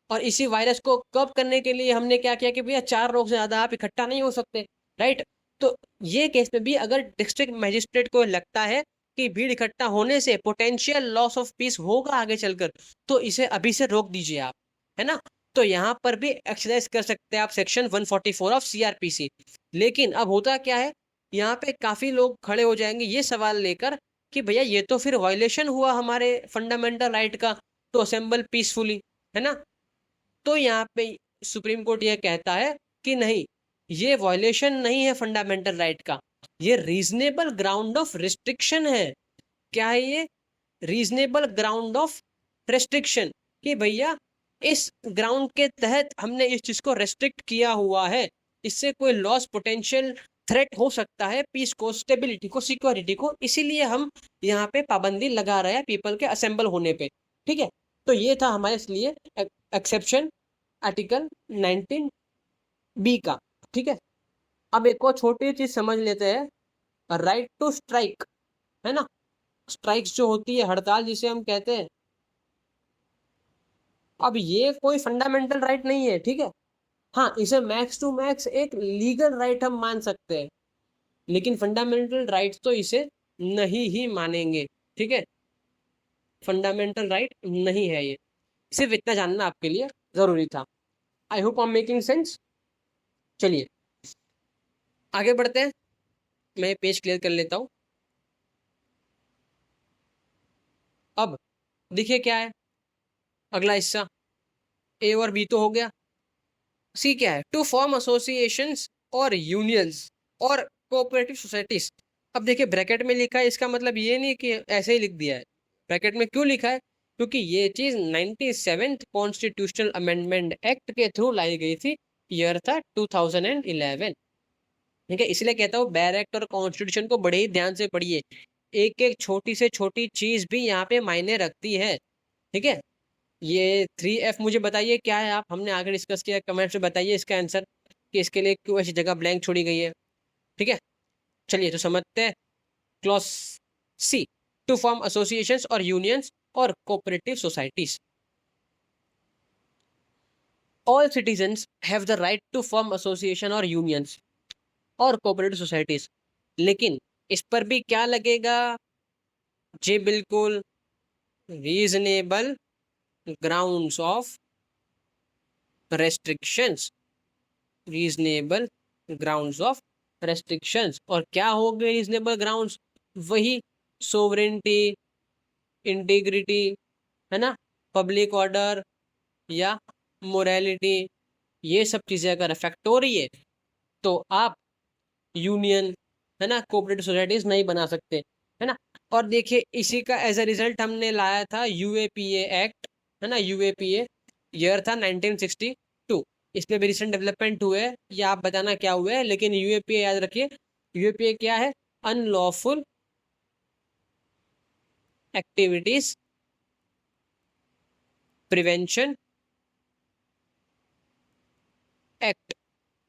और इसी वायरस को कब करने के लिए हमने क्या किया कि भैया 4 लोग से ज्यादा आप इकट्ठा नहीं हो सकते, राइट। तो ये केस में भी अगर डिस्ट्रिक्ट मजिस्ट्रेट को लगता है कि भीड़ इकट्ठा होने से पोटेंशियल लॉस ऑफ पीस होगा आगे चलकर, तो इसे अभी से रोक दीजिए आप, है ना। तो यहाँ पर भी एक्सरसाइज कर सकते हैं आप सेक्शन 144 ऑफ CRPC। लेकिन अब होता क्या है, यहाँ पे काफी लोग खड़े हो जाएंगे ये सवाल लेकर कि भैया ये तो फिर वायलेशन हुआ हमारे फंडामेंटल राइट का, तो असेंबल पीसफुली, है ना। तो यहाँ पे सुप्रीम कोर्ट ये कहता है कि नहीं, ये वायलेशन नहीं है फंडामेंटल राइट का, ये रीजनेबल ग्राउंड ऑफ रिस्ट्रिक्शन है। क्या है ये, रीजनेबल ग्राउंड ऑफ रेस्ट्रिक्शन, कि भैया इस ग्राउंड के तहत हमने इस चीज को रेस्ट्रिक्ट किया हुआ है, इससे कोई लॉस, पोटेंशियल थ्रेट हो सकता है पीस को, स्टेबिलिटी को, सिक्योरिटी को, इसीलिए हम यहाँ पे पाबंदी लगा रहे हैं पीपल के असेंबल होने पे, ठीक है। तो ये था हमारे लिए एक्सेप्शन आर्टिकल 19B का, ठीक है। अब एक और छोटी चीज समझ लेते हैं, राइट टू स्ट्राइक, है ना। स्ट्राइक्स जो होती है, हड़ताल जिसे हम कहते हैं, अब ये कोई फंडामेंटल राइट नहीं है, ठीक है। हाँ, इसे मैक्स टू मैक्स एक लीगल राइट हम मान सकते हैं, लेकिन फंडामेंटल राइट तो इसे नहीं ही मानेंगे, ठीक है। फंडामेंटल राइट नहीं है ये, सिर्फ इतना जानना आपके लिए जरूरी था। I hope I am making sense. चलिए आगे बढ़ते हैं, मैं पेज क्लियर कर लेता हूं। अब देखिए क्या है अगला हिस्सा, A और B तो हो गया। C क्या है, टू फॉर्म एसोसिएशंस और यूनियंस और कोऑपरेटिव सोसाइटीज। अब देखिए ब्रैकेट में लिखा है, इसका मतलब ये नहीं कि ऐसे ही लिख दिया है। ब्रैकेट में क्यों लिखा है, क्योंकि ये चीज 97th कॉन्स्टिट्यूशनल अमेंडमेंट एक्ट के थ्रू लाई गई थी, ईयर था 2011, ठीक है। इसलिए कहता हूँ बैर एक्ट और कॉन्स्टिट्यूशन को बड़े ही ध्यान से पढ़िए, एक एक छोटी से छोटी चीज भी यहाँ पे मायने रखती है, ठीक है। ये 3F मुझे बताइए क्या है, आप हमने आगे डिस्कस किया, कमेंट्स में बताइए इसका आंसर कि इसके लिए क्यों ऐसी जगह ब्लैंक छोड़ी गई है। ठीक है, चलिए तो समझते हैं। Clause C, to form associations और यूनियंस और cooperative societies. All citizens have the right to form association और यूनियंस और कोऑपरेटिव सोसाइटीज, लेकिन इस पर भी क्या लगेगा जी, बिल्कुल reasonable grounds of restrictions, reasonable grounds of restrictions. और क्या हो गए रीजनेबल ग्राउंड्स? वही सोवरेनिटी, इंटीग्रिटी, है ना, पब्लिक ऑर्डर या मोरालिटी, ये सब चीज़ें अगर अफेक्ट हो रही है तो आप यूनियन, है ना, कोऑपरेटिव सोसाइटीज नहीं बना सकते, है ना। और देखिए इसी का एज अ रिजल्ट हमने लाया था यूएपीए एक्ट, है ना, यूएपीए ईयर था 1962। इस पे भी रिसेंट डेवलपमेंट हुए हैं, या आप बताना क्या हुआ है, लेकिन यूएपीए याद रखिए। यूएपीए क्या है? Unlawful activities prevention act,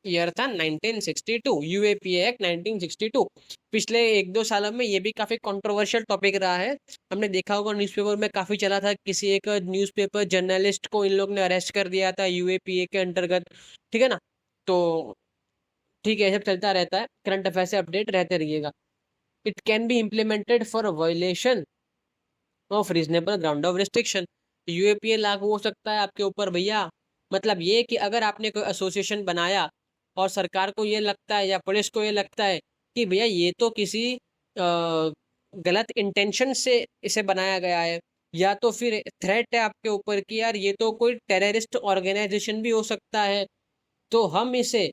year था 1962, यूएपीए एक्ट 1962। पिछले एक दो सालों में ये भी काफी कंट्रोवर्शियल टॉपिक रहा है। हमने देखा होगा न्यूज़पेपर में काफी चला था, किसी एक न्यूज़पेपर जर्नलिस्ट को इन लोग ने अरेस्ट कर दिया था यूएपीए के अंतर्गत। ठीक है ना, तो ठीक है, सब चलता रहता है, करंट अफेयर से अपडेट रहते रहिएगा। It can be implemented for violation of reasonable ground of restriction. UAPA लागू हो सकता है आपके ऊपर भैया। मतलब ये कि अगर आपने कोई एसोसिएशन बनाया और सरकार को ये लगता है या पुलिस को ये लगता है कि भैया ये तो किसी गलत इंटेंशन से इसे बनाया गया है, या तो फिर थ्रेट है आपके ऊपर कि यार ये तो कोई टेररिस्ट ऑर्गेनाइजेशन भी हो सकता है, तो हम इसे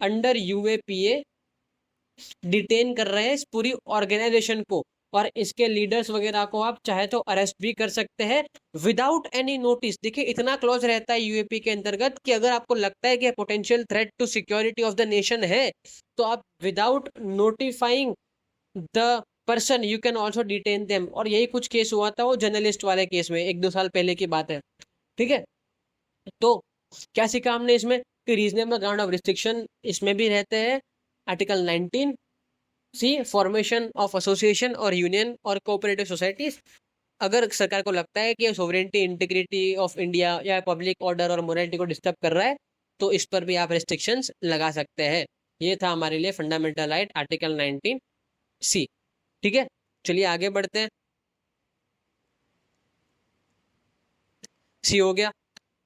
अंडर यूएपीए डिटेन कर रहे हैं इस पूरी ऑर्गेनाइजेशन को, और इसके लीडर्स वगैरह को आप चाहे तो अरेस्ट भी कर सकते हैं विदाउट एनी नोटिस। देखिए इतना क्लॉज रहता है यूएपी के अंतर्गत कि अगर आपको लगता है कि potential threat to security of the nation है, तो आप without notifying the person you can also detain them. और यही कुछ केस हुआ था वो जर्नलिस्ट वाले केस में, एक दो साल पहले की बात है। ठीक है, तो क्या सीखा हमने इसमें कि रीजनेबल ग्राउंड ऑफ रिस्ट्रिक्शन इसमें भी रहते हैं। Article 19 C, formation of association और यूनियन और कोऑपरेटिव सोसाइटीज। अगर सरकार को लगता है कि सोवरेनिटी, इंटीग्रिटी ऑफ इंडिया या पब्लिक ऑर्डर और मोरालिटी को डिस्टर्ब कर रहा है, तो इस पर भी आप रेस्ट्रिक्शंस लगा सकते हैं। ये था हमारे लिए फंडामेंटल राइट, आर्टिकल 19 सी। ठीक है, चलिए आगे बढ़ते हैं। सी हो गया।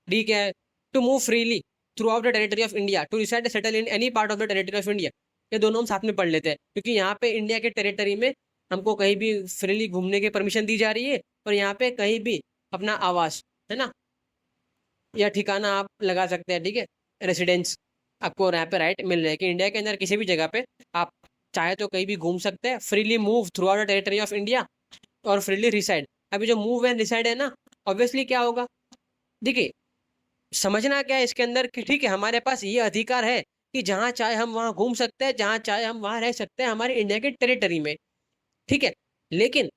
डी क्या है? To move freely throughout the territory of India to reside settle in any part of the territory of India. ये दोनों हम साथ में पढ़ लेते हैं, क्योंकि यहाँ पे इंडिया के टेरिटरी में हमको कहीं भी फ्रीली घूमने की परमिशन दी जा रही है, और यहाँ पे कहीं भी अपना आवास, है ना, या ठिकाना आप लगा सकते हैं। ठीक है, रेसिडेंस आपको यहाँ पे राइट मिल रहा है कि इंडिया के अंदर किसी भी जगह पे आप चाहे तो कहीं भी घूम सकते हैं, freely move through out the territory of India और फ्रीली रिसाइड। अभी जो मूव एंड रिसाइड है ना, ऑब्वियसली क्या होगा, देखिए समझना क्या है इसके अंदर कि ठीक है हमारे पास ये अधिकार है कि जहां चाहे हम वहां घूम सकते हैं, जहां चाहे हम वहां रह सकते हैं हमारे इंडिया के टेरिटरी में। ठीक है, लेकिन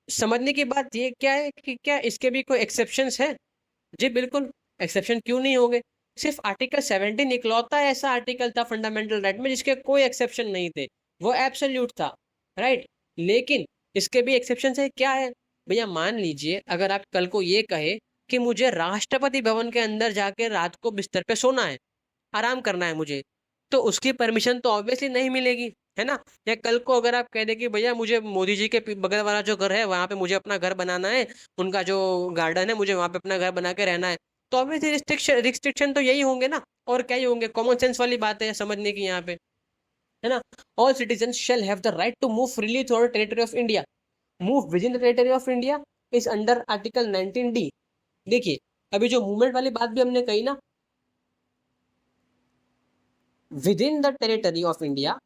समझने की बात ये क्या है कि क्या इसके भी कोई एक्सेप्शंस है? जी बिल्कुल, एक्सेप्शन क्यों नहीं होंगे। सिर्फ आर्टिकल 17 इकलौता ऐसा आर्टिकल था फंडामेंटल राइट में जिसके कोई एक्सेप्शन नहीं थे, वो एब्सोल्यूट था, राइट। लेकिन इसके भी एक्सेप्शन है, क्या है भैया? मान लीजिए अगर आप कल को ये कहे कि मुझे राष्ट्रपति भवन के अंदर जाके रात को बिस्तर पे सोना है, आराम करना है मुझे, तो उसकी परमिशन तो ऑब्वियसली नहीं मिलेगी, है ना। या कल को अगर आप कह दे कि भैया मुझे मोदी जी के बगल वाला जो घर है वहां पे मुझे अपना घर बनाना है, उनका जो गार्डन है मुझे वहां पे अपना घर बना के रहना है, तो ऑब्वियसली रिस्ट्रिक्शन रिस्ट्रिक्शन तो यही होंगे ना, और क्या ही होंगे। कॉमन सेंस वाली बात है समझने की यहाँ पे, है ना। All citizen shall have the right to move freely through the territory of India, move within the territory of India is under article 19D। देखिए अभी जो मूवमेंट वाली बात भी हमने कही ना, with in the territory of India,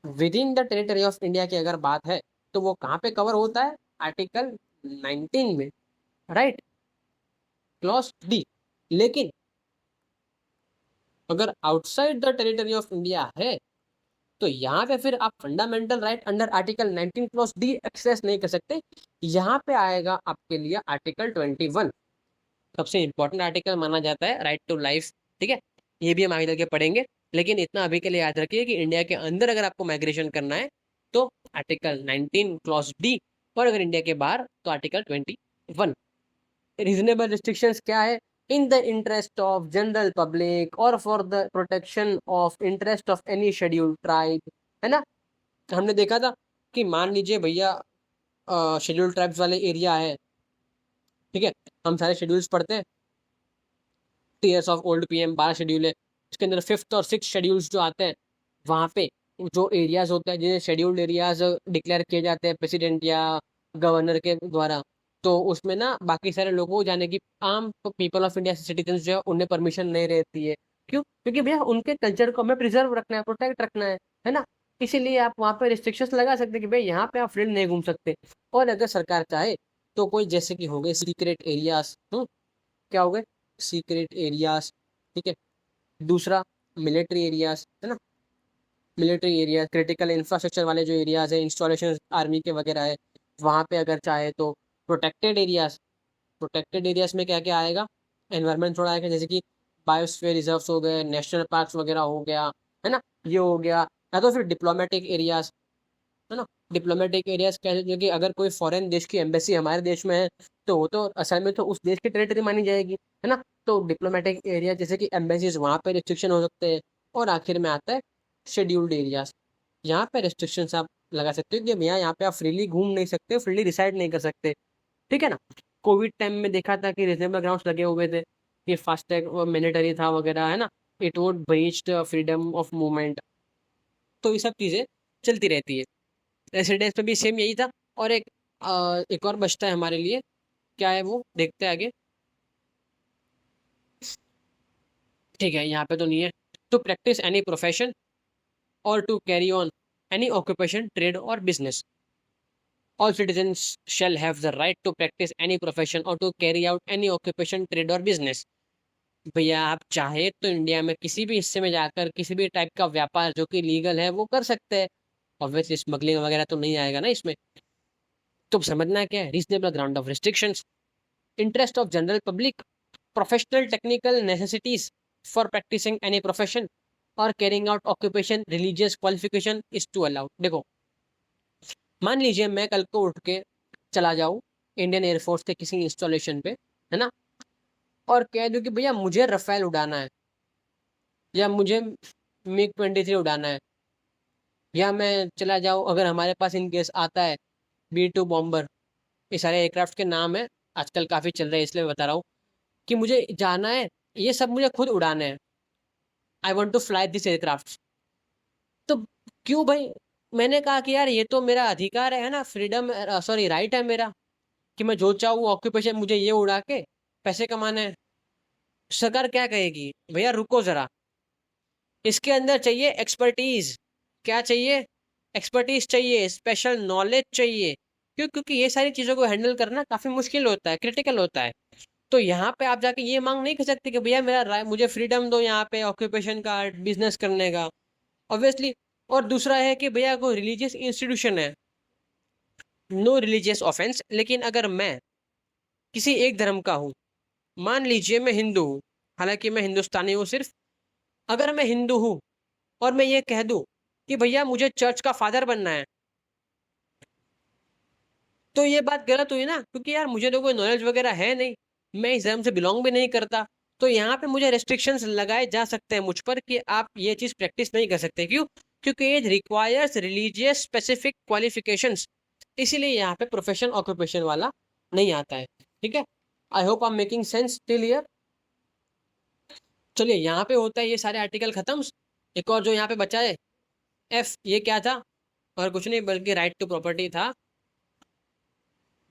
with in the territory of India की अगर बात है तो वो कहाँ पे कवर होता है? आर्टिकल 19 में, राइट, क्लॉज डी। लेकिन अगर outside the territory of India है तो यहाँ पे फिर आप fundamental right under article 19 clause D access नहीं कर सकते। यहाँ पे आएगा आपके लिए आर्टिकल 21, सबसे इंपॉर्टेंट आर्टिकल माना जाता है, राइट टू लाइफ। ठीक है, ये भी हम आगे चल के पढ़ेंगे, लेकिन इतना अभी के लिए याद रखिए कि इंडिया के अंदर अगर आपको माइग्रेशन करना है तो आर्टिकल 19 क्लॉज डी, और अगर इंडिया के बाहर तो आर्टिकल 21। रीजनेबल रिस्ट्रिक्शंस क्या है? In the interest of general public और for the protection of interest of any scheduled tribe, है ना। हमने देखा था कि मान लीजिए भैया शेड्यूल्ड ट्राइब्स वाले एरिया है, ठीक है, हम सारे शेड्यूल्स पढ़ते हैं, tears of old PM 12 schedule है, उसके अंदर 5th और 6th शेड्यूल्स जो आते हैं, वहाँ पे जो एरियाज होते हैं जिन्हें शेड्यूल्ड एरियाज डिक्लेयर किए जाते हैं प्रेसिडेंट या गवर्नर के द्वारा, तो उसमें ना बाकी सारे लोगों को जाने की, आम पीपल ऑफ इंडिया सिटीजन जो है उन्हें परमिशन नहीं रहती है। क्यों? क्योंकि भैया उनके कल्चर को हमें प्रिजर्व रखना है, प्रोटेक्ट रखना है ना। इसीलिए आप वहाँ पे रिस्ट्रिक्शंस लगा सकते हैं कि भाई यहाँ पे आप फ्रीली नहीं घूम सकते। और अगर सरकार चाहे तो कोई, जैसे कि हो गए सीक्रेट एरियाज, क्या हो गए सीक्रेट एरियाज, ठीक है। दूसरा मिलिट्री एरियाज, है ना, मिलिट्री एरिया, क्रिटिकल इंफ्रास्ट्रक्चर वाले जो एरियाज है, इंस्टॉलेशन आर्मी के वगैरह है, वहाँ पे अगर चाहे तो प्रोटेक्टेड एरियाज। प्रोटेक्टेड एरियाज में क्या क्या आएगा? एनवायरनमेंट थोड़ा आएगा, जैसे कि बायोस्फीयर रिजर्व्स हो गए, नेशनल पार्क्स वगैरह हो गया, है ना, ये हो गया। या तो फिर डिप्लोमेटिक एरियाज, है ना। डिप्लोमेटिक एरियाज कह कि अगर कोई फॉरेन देश की एम्बेसी हमारे देश में है तो वो तो असल में तो उस देश की टेरिटरी मानी जाएगी, है ना। तो डिप्लोमेटिक एरिया जैसे कि एम्बेसीज, वहाँ पे रिस्ट्रिक्शन हो सकते हैं। और आखिर में आता है शेड्यूल्ड एरियाज, यहाँ पे रिस्ट्रिक्शंस आप लगा सकते हो कि भैया यहाँ पे आप फ्रीली घूम नहीं सकते, फ्रीली रिसाइड नहीं कर सकते, ठीक है ना। कोविड टाइम में देखा था कि रीजनेबल ग्राउंड्स लगे हुए थे, कि फास्टैग मैंडेटरी था वगैरह, है ना, it would breach freedom of movement. तो ये सब चीज़ें चलती रहती है। रेसिडेंस में भी सेम यही था। और एक और बचता है हमारे लिए, क्या है वो देखते हैं आगे। ठीक है, यहाँ पे तो नहीं है। टू प्रैक्टिस एनी प्रोफेशन और to carry on any occupation, trade और business, all citizens shall have the right to practice any profession or to carry out any occupation, trade और business। भैया आप चाहे तो इंडिया में किसी भी हिस्से में जाकर किसी भी टाइप का व्यापार जो कि लीगल है वो कर सकते हैं। ऑब्वियसली स्मगलिंग वगैरह तो नहीं आएगा ना इसमें। तो समझना क्या है? Reasonable ground of restrictions, interest of general public, professional technical necessities for practising any profession और carrying out occupation, religious qualification is to allowed. देखो, मान लीजिए मैं कल को उठ के चला जाऊँ इंडियन एयरफोर्स के किसी इंस्टॉलेशन पे, है ना, और कह दूँ कि भैया मुझे रफेल उड़ाना है, या मुझे MiG-23 उड़ाना है, या मैं चला जाऊँ, अगर हमारे पास इन केस आता है B-2 बॉम्बर, ये सारे एयरक्राफ्ट के नाम है, आजकल काफ़ी चल रहे हैं इसलिए मैं बता रहा हूँ कि मुझे जाना है, ये सब मुझे खुद उड़ाने हैं, I want to fly this aircraft. तो क्यों भाई? मैंने कहा कि यार ये तो मेरा अधिकार है ना, फ्रीडम, सॉरी राइट है मेरा, कि मैं जो चाहूँ ऑक्यूपेशन मुझे ये उड़ा के पैसे कमाने हैं। सरकार क्या कहेगी? भैया रुको जरा, इसके अंदर चाहिए एक्सपर्टीज। क्या चाहिए? एक्सपर्टीज चाहिए, स्पेशल नॉलेज चाहिए। क्यों? क्योंकि ये सारी चीज़ों को हैंडल करना काफ़ी मुश्किल होता है, क्रिटिकल होता है। तो यहाँ पे आप जाके ये मांग नहीं कर सकते कि भैया मेरा मुझे फ्रीडम दो यहाँ पे ऑक्यूपेशन का, बिजनेस करने का, ऑब्वियसली। और दूसरा है कि भैया कोई रिलीजियस इंस्टीट्यूशन है, नो रिलीजियस ऑफेंस, लेकिन अगर मैं किसी एक धर्म का हूँ, मान लीजिए मैं हिंदू हूँ, हालांकि मैं हिंदुस्तानी हूँ सिर्फ, अगर मैं हिंदू हूँ और मैं ये कह दूँ कि भैया मुझे चर्च का फादर बनना है, तो ये बात गलत हुई ना, क्योंकि यार मुझे तो कोई नॉलेज वगैरह है नहीं, मैं इस धर्म से बिलोंग भी नहीं करता। तो यहाँ पे मुझे रेस्ट्रिक्शंस लगाए जा सकते हैं मुझ पर कि आप ये चीज़ प्रैक्टिस नहीं कर सकते। क्यों? क्योंकि it requires religious specific qualifications, इसीलिए यहाँ पे प्रोफेशन ऑक्यूपेशन वाला नहीं आता है। ठीक है, I hope I am making sense till here. चलिए, यहाँ पे होता है ये सारे आर्टिकल खत्म। एक और जो यहाँ पे बचा है F, ये क्या था? और कुछ नहीं बल्कि राइट टू प्रॉपर्टी था,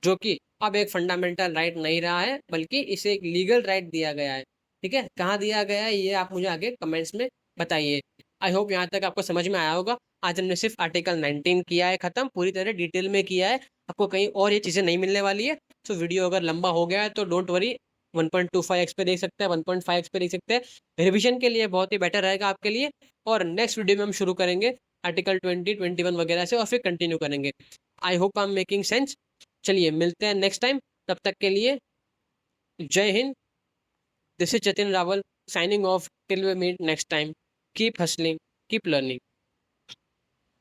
जो कि अब एक फंडामेंटल राइट नहीं रहा है, बल्कि इसे एक लीगल राइट दिया गया है। ठीक है, कहाँ दिया गया है ये आप मुझे आगे कमेंट्स में बताइए। आई होप यहाँ तक आपको समझ में आया होगा। आज हमने सिर्फ आर्टिकल 19 किया है ख़त्म, पूरी तरह डिटेल में किया है, आपको कहीं और ये चीज़ें नहीं मिलने वाली है। तो वीडियो अगर लंबा हो गया है तो डोंट वरी, 1.25x पे देख सकते हैं, 1.5x पे देख सकते हैं। रिविजन के लिए बहुत ही बेटर रहेगा आपके लिए। और नेक्स्ट वीडियो में हम शुरू करेंगे आर्टिकल 20, 21 वगैरह से और फिर कंटिन्यू करेंगे। I hope I am making sense. चलिए मिलते हैं नेक्स्ट टाइम, तब तक के लिए जय Hind. This is Jatin Rawal signing off till we meet next time. Keep hustling, keep learning.